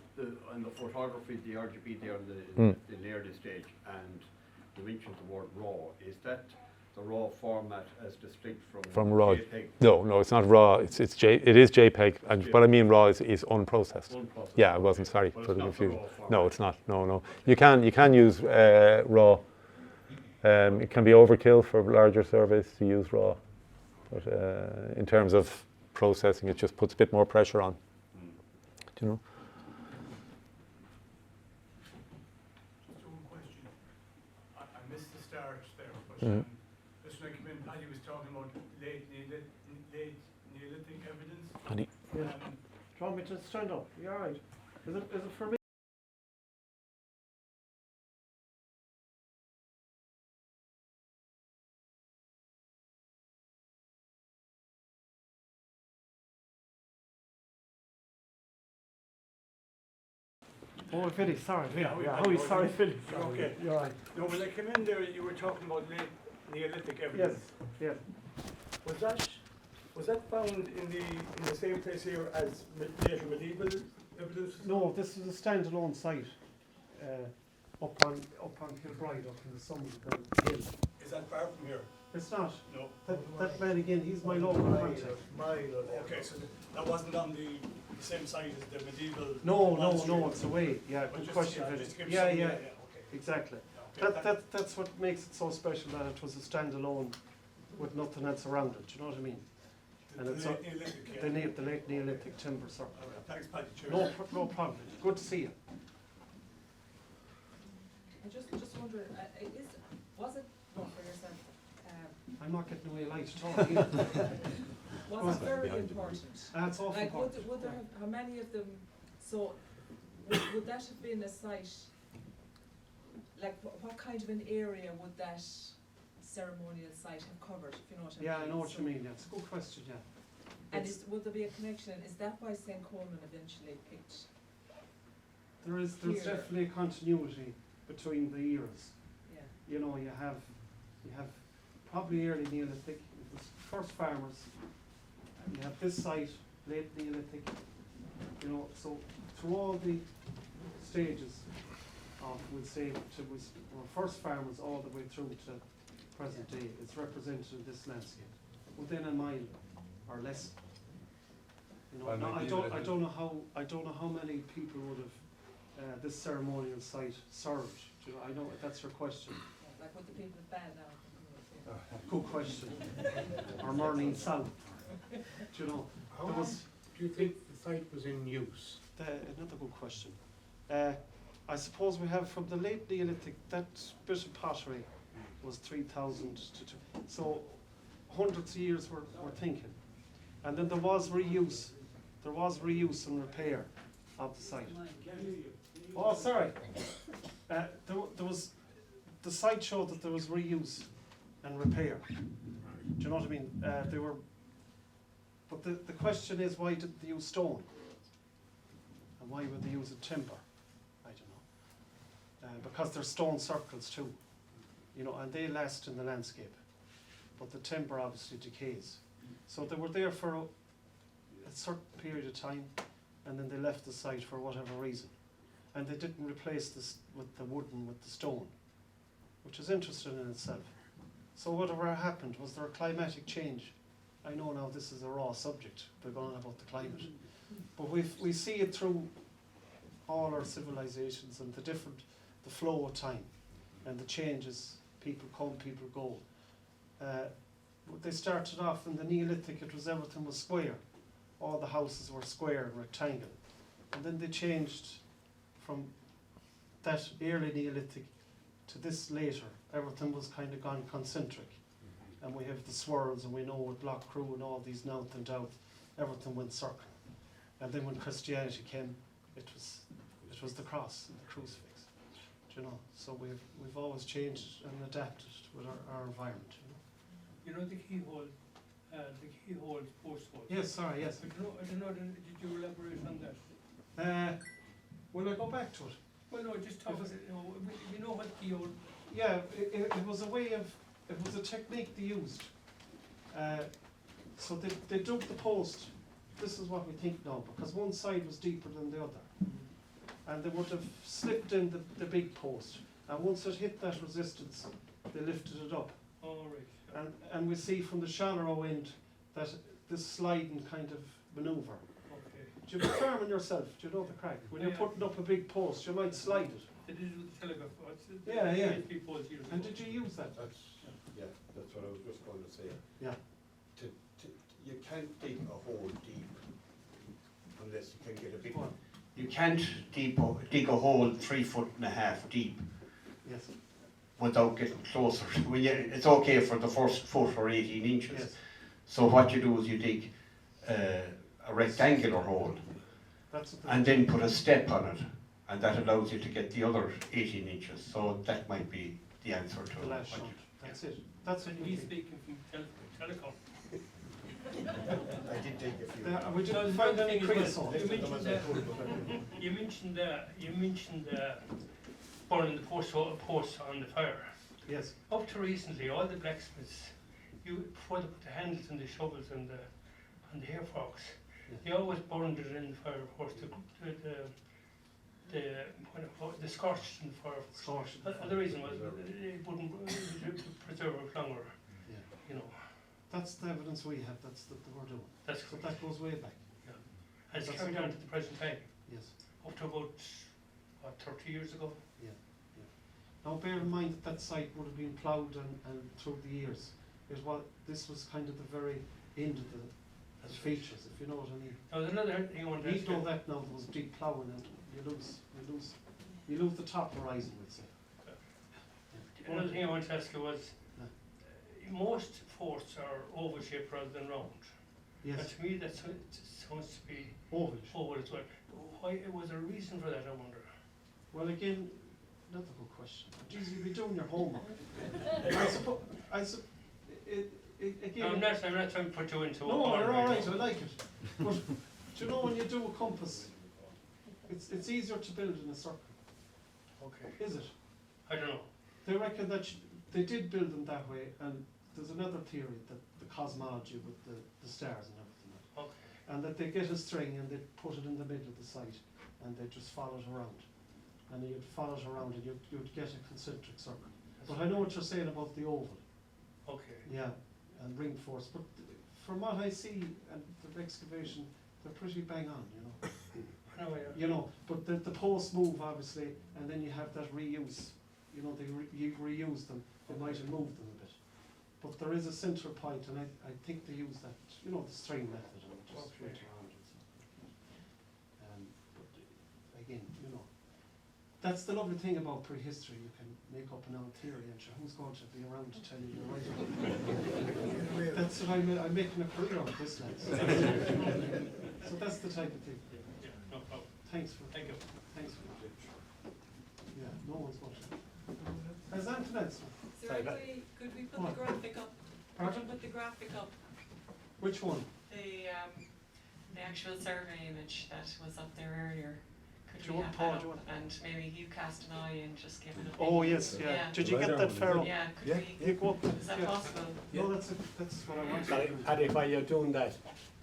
S7: on the photography, the RGB there in the early stage, and you mentioned the word RAW. Is that the RAW format as distinct from
S9: RAW?
S7: JPEG?
S9: No, it's not RAW. It is JPEG, and what I mean RAW is unprocessed.
S7: Unprocessed.
S9: Yeah, I wasn't sorry
S7: But
S9: for
S7: it's
S9: the
S7: not the
S9: confusion.
S7: raw format.
S9: No, it's not. No. You can use RAW. It can be overkill for larger surveys to use RAW, but in terms of processing, it just puts a bit more pressure on. Do you know?
S11: Just one question. I missed the start there, but just when I came in, Paddy was talking about late Neolithic evidence.
S9: Paddy.
S2: Yeah. Do you want me to stand up? You all right? Is it for me? Oh, Philly, sorry. Sorry, Philly.
S11: Okay.
S2: You're right.
S11: No, when I came in there, you were talking about late Neolithic evidence.
S2: Yes.
S11: Was that found in the same place here as later medieval evidence?
S2: No, this is a standalone site up on Kilbride, up in the summit of the hill.
S11: Is that far from here?
S2: It's not.
S11: No.
S2: That man again, he's my local contact.
S11: Okay, so that wasn't on the same site as the medieval.
S2: No, it's away. Yeah,
S11: But
S2: good
S11: just-
S2: question,
S11: yeah,
S2: Philly.
S11: just to give
S2: Yeah,
S11: some-
S2: yeah,
S11: okay.
S2: exactly.
S11: Okay,
S2: That's what makes it so special, that it was a standalone with nothing else around it. Do you know what I mean? And it's
S11: late Neolithic, yeah.
S2: the late Neolithic timber circle.
S11: All right, thanks, Paddy. Cheers.
S2: No problem. Good to see you.
S10: I just wonder, was it, not for yourself,
S2: I'm not getting away light at all either.
S10: was it very important?
S2: That's awful
S10: Like,
S2: important.
S10: would there have, how many of them, so, would that have been a site, like, what kind of an area would that ceremonial site have covered, if you know what I mean?
S2: Yeah, I know what
S10: So-
S2: you mean. That's a good question, yeah.
S10: And
S2: It's-
S10: would there be a connection, is that why St. Coleman eventually picked?
S2: There's
S10: here?
S2: definitely a continuity between the eras.
S10: Yeah,
S2: You know, you have probably early Neolithic, it was first farmers. You have this site, late Neolithic. You know, so through all the stages of, we'll say, first farmers all the way through to present day, it's represented in this landscape. Within a mile or less. You know,
S1: Well,
S2: now,
S1: maybe
S2: I don't know how many people would have this ceremonial site served. Do you know, I know that's your question.
S10: yeah, like with the people of Bad now.
S2: Good question. Or Marlene South. Do you know?
S4: How
S2: There
S4: long
S2: was
S4: do you think the site was in use?
S2: another good question. I suppose we have from the late Neolithic, that bit of pottery was 3,000 to 2. So hundreds of years we're thinking. And then there was reuse. There was reuse and repair of the site. Oh, sorry. There was, the site showed that there was reuse and repair. Do you know what I mean? They were, but the question is, why did they use stone? And why would they use timber? I don't know. Because they're stone circles too, you know, and they last in the landscape. But the timber obviously decays. So they were there for a certain period of time, and then they left the site for whatever reason. And they didn't replace this with the wooden, with the stone, which is interesting in itself. So whatever happened, was there a climatic change? I know now this is a raw subject, we're going on about the climate. But we see it through all our civilizations and the flow of time and the changes. People come, people go. They started off in the Neolithic, everything was square. All the houses were square and rectangle. And then they changed from that early Neolithic to this later. Everything was kind of gone concentric. And we have the swirls, and we know with Block Crew and all these north and south, everything went circular. And then when Christianity came, it was the cross and the crucifix. Do you know? So we've always changed and adapted with our environment.
S12: You know the keyhole post hole?
S2: Yes, sorry, yes.
S12: I don't know, did you elaborate on that?
S2: Will I go back to it?
S12: Well, no, just talk, you know what keyhole?
S2: Yeah, it was a way of, it was a technique they used. So they dug the post. This is what we think now, because one side was deeper than the other. And they would have slipped in the big post. And once it hit that resistance, they lifted it up.
S12: Oh, right.
S2: And we see from the shallow end that this sliding kind of manoeuvre.
S12: Okay.
S2: Do you be farming yourself? Do you know the crack? When you're putting up a big post, you might slide it.
S12: They did it with the telegraph.
S2: Yeah.
S12: Poles years
S2: And
S12: ago.
S2: did you use that?
S7: That's what I was just going to say.
S2: Yeah.
S7: You can't dig a hole deep unless you can get a big
S2: Go on.
S7: one. You can't dig a hole 3.5 feet deep
S2: Yes.
S7: without getting closer. It's okay for the first foot or 18 inches.
S2: Yes.
S7: So what you do is you dig a rectangular hole
S2: That's what
S7: and then put a step on it, and that allows you to get the other 18 inches. So that might be the answer to
S2: the last
S7: what
S2: shot.
S7: you-
S2: That's it. That's what
S12: And
S2: we
S12: he's
S2: think.
S12: speaking from telecom.
S7: I did take a few.
S2: We didn't find any creosote.
S12: You mentioned burning the posts on the fire.
S2: Yes.
S12: Up to recently, all the blacksmiths, before they put the handles and the shovels and the hair forks, they always burned it in the fire first. The scorched in the fire.
S2: Scorched in the fire.
S12: The reason was it wouldn't preserve it longer.
S2: Yeah.
S12: You know.
S2: That's the evidence we have. That's that we're doing.
S12: That's
S2: So
S12: correct.
S2: that goes way back.
S12: And it's
S2: That's
S12: carried
S2: the-
S12: on to the present time,
S2: Yes.
S12: up to about, 30 years ago.
S2: Now bear in mind that site would have been ploughed and through the years. This was kind of the very end of the features, if you know what I mean.
S12: Now, there's another thing I want to
S2: You
S12: ask
S2: know
S12: you.
S2: that now there was deep ploughing and you lose the top horizon, we'd say.
S12: Another thing I want to ask you was, most forts are oval shaped rather than round. And
S2: Yes.
S12: to me, that sounds to be
S2: Oval.
S12: oval as well. Why, was there a reason for that, I wonder?
S2: Well, again, another good question. Geez, you'll be doing your homework. Again.
S12: No, I'm not trying to put you into a
S2: No,
S12: corner
S2: you're all
S12: right
S2: right.
S12: now.
S2: I like it. But do you know when you do a compass, it's easier to build in a circle,
S12: Okay.
S2: is it?
S12: I don't know.
S2: They reckon that they did build them that way, and there's another theory that the cosmology with the stars and everything, like
S12: Okay.
S2: that. And that they get a string and they put it in the middle of the site, and they just follow it around, and you'd follow it around, and you'd get a concentric circle. But I know what you're saying about the oval.
S12: Okay.
S2: Yeah, and ring force, but from what I see and the excavation, they're pretty bang on, you know.
S12: I know, yeah.
S2: You know, but the posts move obviously, and then you have that reuse. You know, you reuse them. They might have moved them a bit, but there is a central point, and I think they use that. You know, the string method and just
S12: Okay.
S2: route around it. But again, you know, that's the lovely thing about prehistory. You can make up an old theory, and sure, who's going to be around to tell you you're right? That's what I'm making a career of this, lads. So that's the type of thing.
S12: Yeah, no problem.
S2: Thanks for.
S12: Thank you.
S2: Thanks for. Yeah, no one's watching. Has Antoinette?
S3: Sir, could we put the graphic up?
S2: Pardon?
S3: Put the graphic up,
S2: Which one?
S3: the actual survey image that was up there earlier.
S2: Do
S3: Could
S2: you
S3: we
S2: want
S3: have
S2: Paul,
S3: that
S2: do you
S3: up, and maybe you cast an eye and just give it a.
S2: Oh yes, yeah.
S3: Yeah.
S2: Did you get that far up?
S3: Yeah, could we,
S2: You go up.
S3: is that
S2: Yeah.
S3: possible?
S2: No, that's what I want.
S8: Sorry, Paddy, while you're doing that,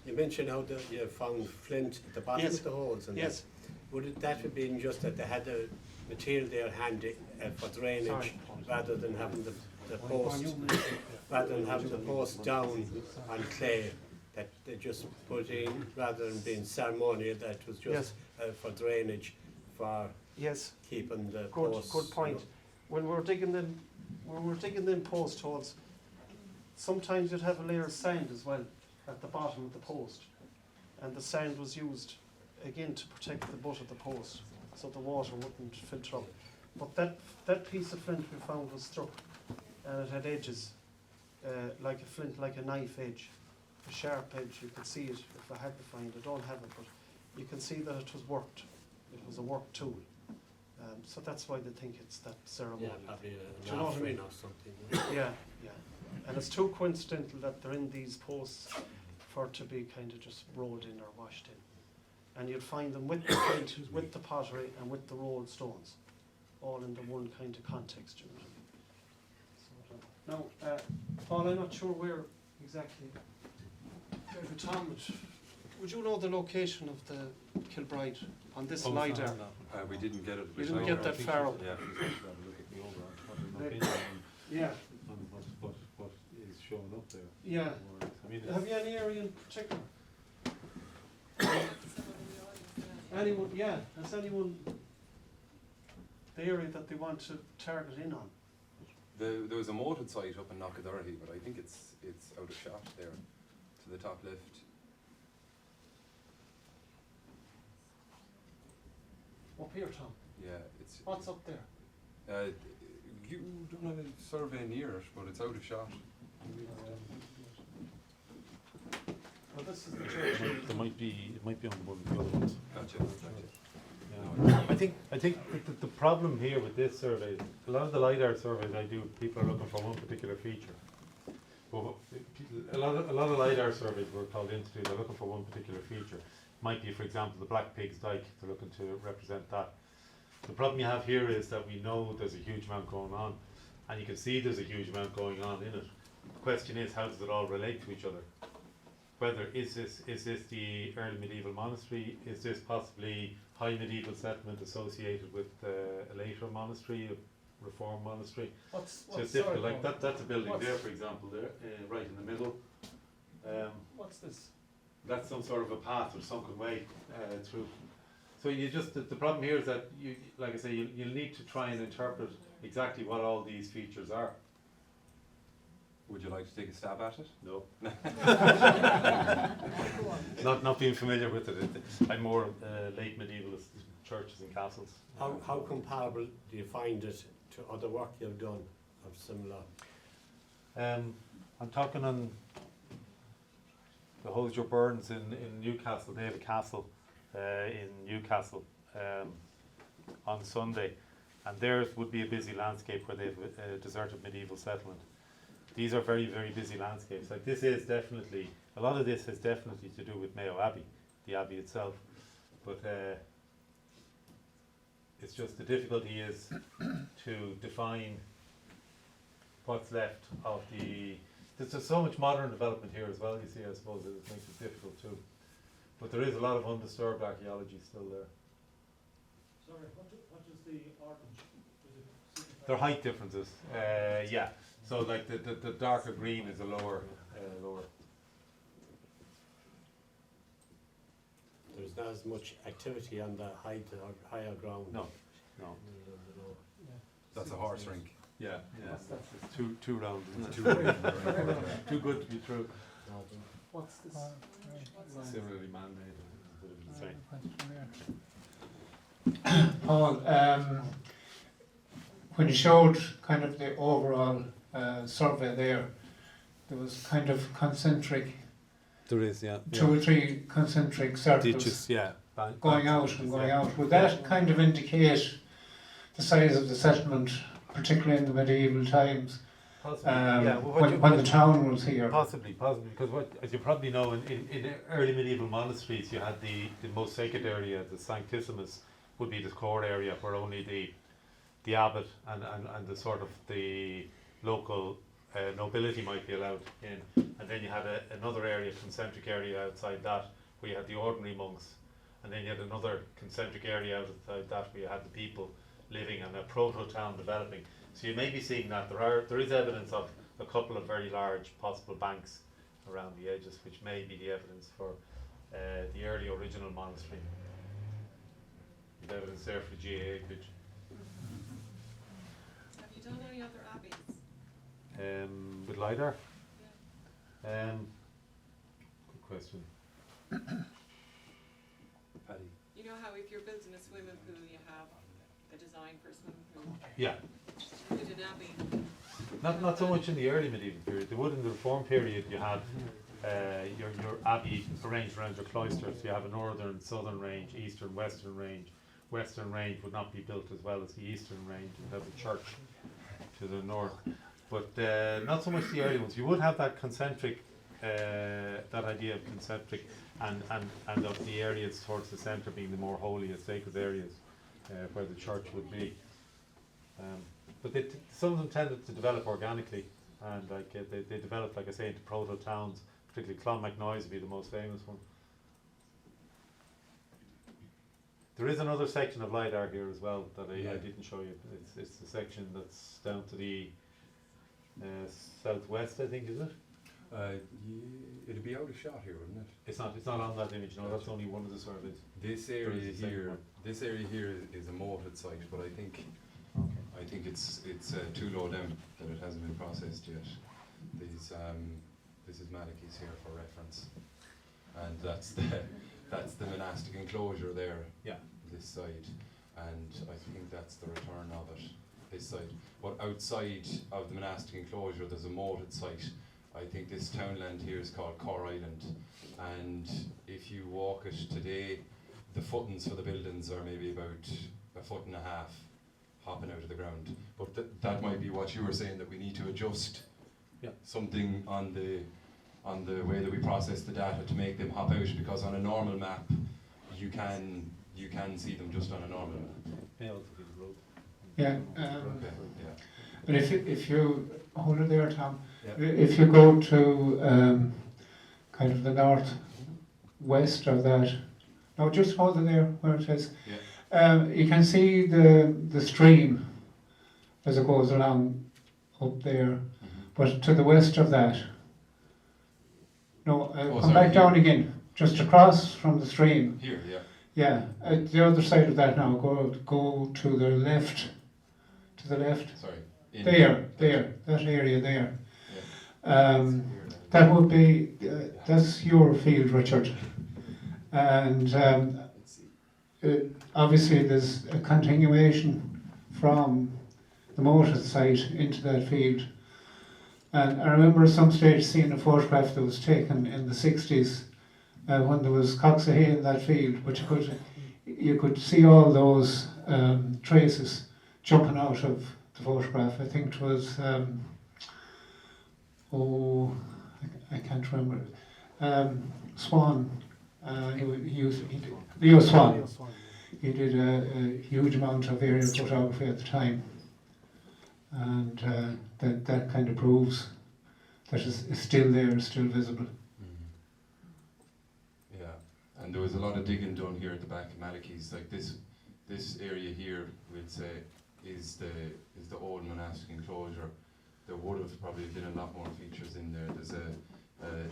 S8: you mentioned how you found flint at the bottom
S2: Yes.
S8: of the holes. And
S2: Yes.
S8: that have been just that they had the material there handy for drainage,
S2: Sorry.
S8: rather than having the post, rather than having the post down on clay that they just put in, rather than being ceremonial, that was just for drainage, for
S2: Yes,
S8: keeping the
S2: good,
S8: posts.
S2: good point. When we're digging in post holes, sometimes you'd have a layer of sand as well at the bottom of the post, and the sand was used again to protect the butt of the post, so the water wouldn't filter up. But that piece of flint we found was struck, and it had edges like a flint, like a knife edge, a sharp edge. You could see it if I had to find it. I don't have it, but you can see that it was worked. It was a worked tool. So that's why they think it's that ceremonial.
S8: Yeah, probably
S2: Do you know what I mean?
S8: or something.
S2: Yeah, yeah. And it's too coincidental that they're in these posts for it to be kind of just rolled in or washed in. And you'll find them with the flint, with the pottery, and with the rolled stones, all in the one kind of context. You know. Now, Paul, I'm not sure where exactly. David, Tom, would you know the location of the Kilbride on this LiDAR?
S1: We didn't get it.
S2: You didn't get that far up.
S1: Yeah.
S2: Yeah.
S9: What is showing up there.
S2: Yeah.
S9: I mean,
S2: Have you any area in particular? Anyone? Yeah. Has anyone the area that they want to target in on?
S1: There was a moated site up in Knockadurhy, but I think it's out of shot there, to the top left.
S2: Up here, Tom.
S1: Yeah, it's.
S2: What's up there?
S1: You don't have a survey near it, but it's out of shot.
S2: Well, this is the church.
S9: it might be on one of the other ones.
S1: Gotcha.
S9: Yeah. I think the problem here with this survey, a lot of the LiDAR surveys I do, people are looking for one particular feature. But a lot of LiDAR surveys we're called into, they're looking for one particular feature. Might be, for example, the Black Pig's Dyke, they're looking to represent that. The problem you have here is that we know there's a huge amount going on, and you can see there's a huge amount going on in it. The question is, how does it all relate to each other? Whether is this the early medieval monastery? Is this possibly high medieval settlement associated with a later monastery, a reformed monastery? So it's difficult. Like that's a building there, for example, there, right in the middle.
S2: What's this?
S9: That's some sort of a path or sunken way through. So you just the problem here is that you, like I say, you'll need to try and interpret exactly what all these features are.
S1: Would you like to take a stab at it?
S9: No. not being familiar with it. I'm more late medieval churches and castles.
S8: How comparable do you find it to other work you've done of similar?
S9: I'm talking on the Hosier Burns in Newcastle. They have a castle in Newcastle on Sunday, and theirs would be a busy landscape where they have a deserted medieval settlement. These are very, very busy landscapes. Like this is definitely, a lot of this has definitely to do with Mayo Abbey, the abbey itself. But it's just the difficulty is to define what's left of the. There's so much modern development here as well. You see, I suppose it makes it difficult too. But there is a lot of undisturbed archaeology still there.
S11: Sorry, what is the orange?
S9: There are height differences. Yeah. So like the darker green is a lower.
S8: There's not as much activity on the higher ground.
S9: No.
S1: That's a horse rink.
S9: Yeah. It's too round. Isn't it? Too good to be true.
S2: What's this?
S9: Similarly man-made.
S4: Paul, when you showed kind of the overall survey there was kind of concentric,
S9: There is, yeah.
S4: two or three concentric circles
S9: Ditches, yeah.
S4: going out and going out. Would that kind of indicate the size of the settlement, particularly in the medieval times,
S9: Possibly,
S4: when the town was here?
S9: Possibly, because as you probably know, in early medieval monasteries, you had the most sacred area, the Sanctissimus, would be the core area where only the abbot and the sort of the local nobility might be allowed in, and then you had another area, concentric area outside that, where you had the ordinary monks, and then you had another concentric area outside that where you had the people living and a proto-town developing. So you may be seeing that there is evidence of a couple of very large possible banks around the edges, which may be the evidence for the early original monastery. There's evidence there for the GAA pitch.
S3: Have you done any other abbeys?
S9: With LiDAR? Good question.
S1: Paddy.
S3: You know how if you're building a swimming pool, you have a design for a swimming pool?
S9: Yeah.
S3: Did an abbey?
S9: Not so much in the early medieval period. They would in the Reform period. You had your abbey arranged around your cloisters. You have a northern, southern range, eastern, western range. Western range would not be built as well as the eastern range. You'd have a church to the north, but not so much the early ones. You would have that concentric, that idea of concentric, and of the areas towards the centre being the more holy and sacred areas where the church would be. But some of them tended to develop organically, and like they developed, like I say, into proto towns. Particularly Clonmacnoise would be the most famous one. There is another section of LiDAR here as well that I didn't show you. It's the section that's down to the southwest, I think, is it?
S1: It'd be out of shot here, wouldn't it?
S9: It's not on that image. No, that's only one of the surveys.
S1: This area here is a moated site, but I think it's too low down that it hasn't been processed yet. This is Malachy's here for reference, and that's the monastic enclosure there.
S9: Yeah.
S1: This side, and I think that's the return of it. This side, but outside of the monastic enclosure, there's a moated site. I think this townland here is called Cor Island, and if you walk it today, the footings for the buildings are maybe about 1.5 foot hopping out of the ground. But that might be what you were saying, that we need to adjust something on the way that we process the data to make them hop out, because on a normal map you can see them just on a normal map.
S4: But if you hold it there, Tom, if you go to kind of the north west of that, no, just hold it there where it is. You can see the stream as it goes along up there, but to the west of that. No, come back down again, just across from the stream.
S1: Here,
S4: Yeah, the other side of that now. Go to the left. To the left.
S1: Sorry.
S4: There, that area there. That would be that's your field, Richard, and obviously there's a continuation from the moated site into that field. And I remember at some stage seeing a photograph that was taken in the 60s when there was cocks of hay in that field, but you could see all those traces jumping out of the photograph. I think it was I can't remember. Swan. Leo Swan. He did a huge amount of aerial photography at the time, and that kind of proves that it's still there, still visible.
S1: Yeah, and there was a lot of digging done here at the back of Malachy's. Like this area here, we'd say, is the old monastic enclosure. There would have probably been a lot more features in there. There's a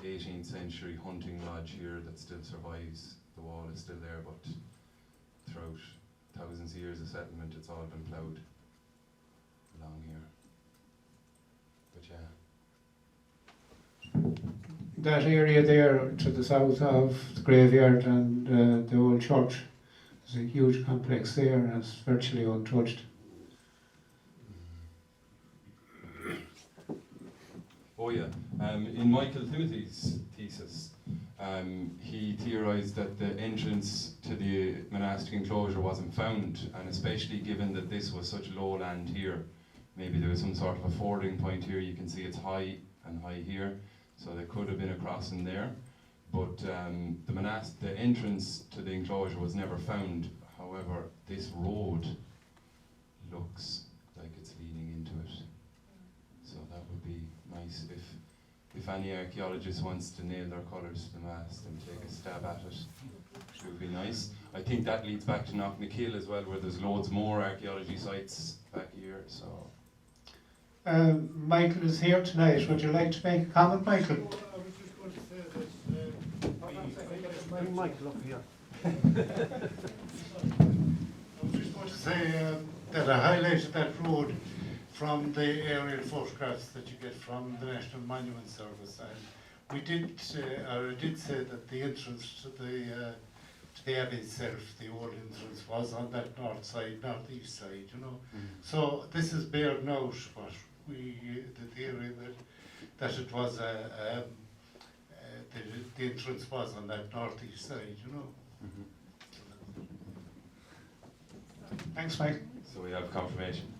S1: 18th century hunting lodge here that still survives. The wall is still there, but throughout thousands of years of settlement, it's all been ploughed along here. But yeah.
S4: That area there to the south of the graveyard and the old church, there's a huge complex there, and it's virtually untouched.
S1: Oh yeah, in Michael Timothy's thesis, he theorised that the entrance to the monastic enclosure wasn't found, and especially given that this was such low land here, maybe there was some sort of a fording point here. You can see it's high and high here, so there could have been a crossing there, but the entrance to the enclosure was never found. However, this road looks like it's leading into it, so that would be nice if any archaeologist wants to nail their colours to the mast and take a stab at it. It would be nice. I think that leads back to Knocknakill as well, where there's loads more archaeology sites back here. So
S4: Michael is here tonight. Would you like to make a comment, Michael?
S11: I was just going
S2: Bring Michael up here.
S13: I was just going to say that I highlighted that road from the aerial photographs that you get from the National Monument Service, and we did, or I did say that the entrance to the Abbey itself, the old entrance, was on that north side, northeast side, you know. So this is bared out, but the theory that it was the entrance was on that northeast side, you know. Thanks, Mike.
S1: So we have confirmation.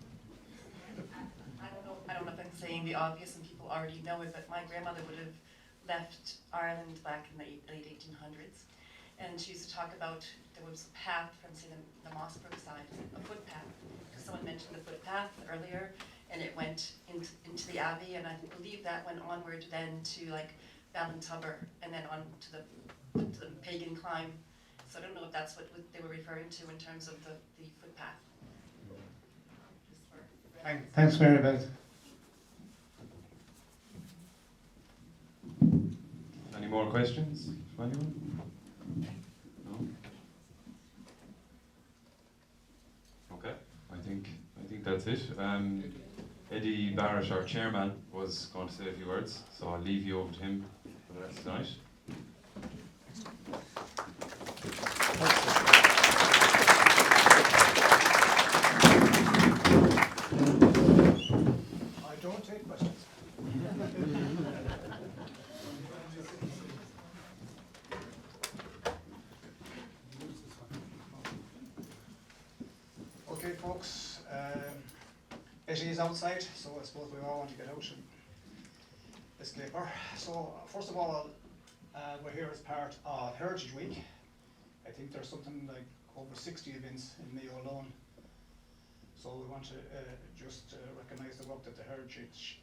S14: I don't know if I'm saying the obvious and people already know it, but my grandmother would have left Ireland back in the late 1800s. And she used to talk about there was a path from, say, the Mossbrook side, a footpath, because someone mentioned the footpath earlier, and it went into the Abbey, and I believe that went onward then to like Ballintubber, and then on to the pagan climb. So I don't know if that's what they were referring to in terms of the footpath.
S4: Thanks, Mary Beth.
S1: Any more questions from anyone? No? Okay, I think that's it. Eddie Barrett, our chairman, was going to say a few words, so I'll leave you over to him for the rest of the night.
S6: I don't take questions. Okay, folks, it is outside, so I suppose we all want to get out and this paper. So, first of all, we're here as part of Heritage Week. I think there's something like over 60 events in Mayo alone. So we want to just recognise the work that the Heritage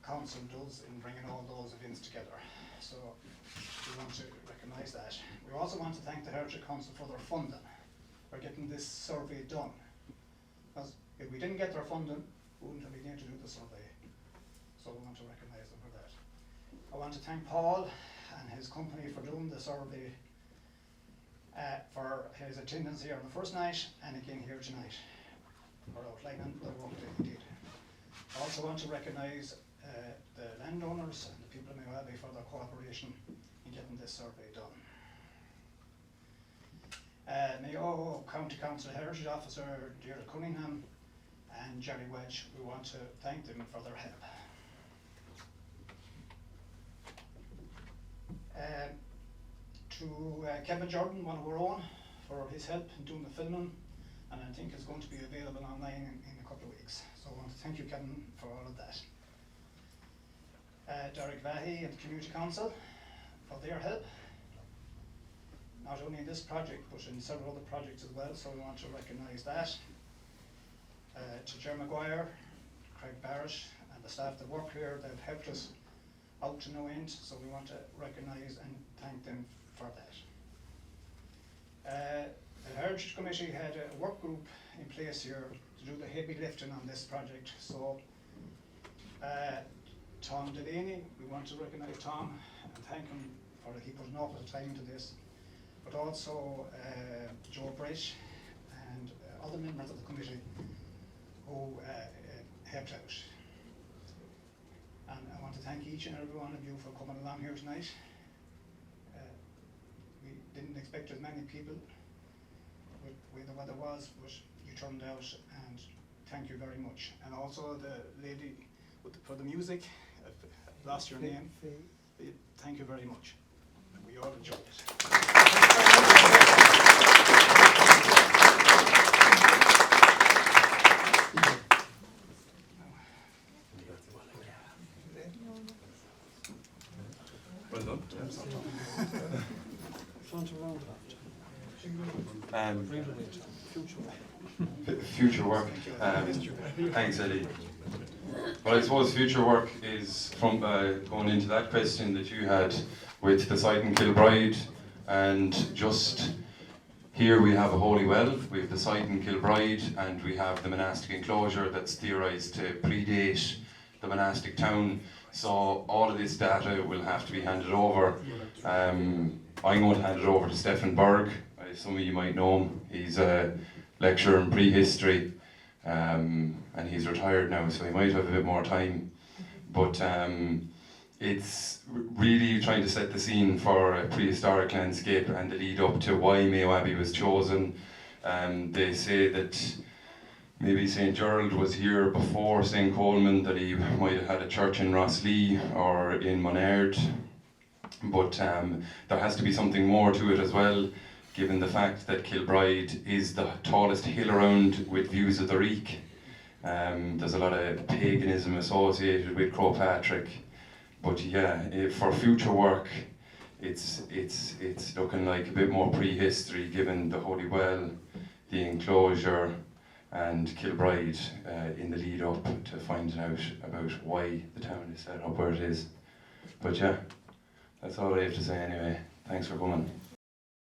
S6: Council does in bringing all those events together. So we want to recognise that. We also want to thank the Heritage Council for their funding, for getting this survey done. Because if we didn't get their funding, we wouldn't have been able to do the survey. So we want to recognise them for that. I want to thank Paul and his company for doing the survey, for his attendance here on the first night and again here tonight, for outlining the work that he did. I also want to recognise the landowners and the people of Mayo Abbey for their cooperation in getting this survey done. Mayo County Council Heritage Officer Deirdre Cunningham and Jerry Wedge, we want to thank them for their help. To Kevin Jordan, one of our own, for his help in doing the filming, and I think it's going to be available online in a couple of weeks. So I want to thank you, Kevin, for all of that. Derek Vahy and the Community Council for their help, not only in this project but in several other projects as well, so we want to recognise that. To Ger Maguire, Craig Barrett and the staff that work here, they've helped us out to no end, so we want to recognise and thank them for that. The Heritage Committee had a work group in place here to do the heavy lifting on this project, so Tom Delaney, we want to recognise Tom and thank him for he put an awful time into this, but also Joe Brish and other members of the committee who helped out. And I want to thank each and every one of you for coming along here tonight. We didn't expect as many people with the way the weather was, but you turned out, and thank you very much. And also the lady for the music, I've lost your name. Thank you very much. We all enjoyed it.
S1: Well done. Future work. Thanks, Eddie. Well, I suppose future work is from going into that question that you had with the site in Kilbride, and just here we have a holy well, we have the site in Kilbride, and we have the monastic enclosure that's theorised to predate the monastic town. So all of this data will have to be handed over. I'm going to hand it over to Stefan Berg. Some of you might know him. He's a lecturer in prehistory, and he's retired now, so he might have a bit more time. But it's really trying to set the scene for a prehistoric landscape and the lead up to why Mayo Abbey was chosen. They say that maybe St. Gerald was here before St. Coleman, that he might have had a church in Rosslee or in Monard. But there has to be something more to it as well, given the fact that Kilbride is the tallest hill around with views of the Reek. There's a lot of paganism associated with Croagh Patrick. But yeah, for future work, it's looking like a bit more prehistory, given the Holy Well, the enclosure, and Kilbride in the lead up to finding out about why the town is set up where it is. But yeah, that's all I have to say anyway. Thanks for coming.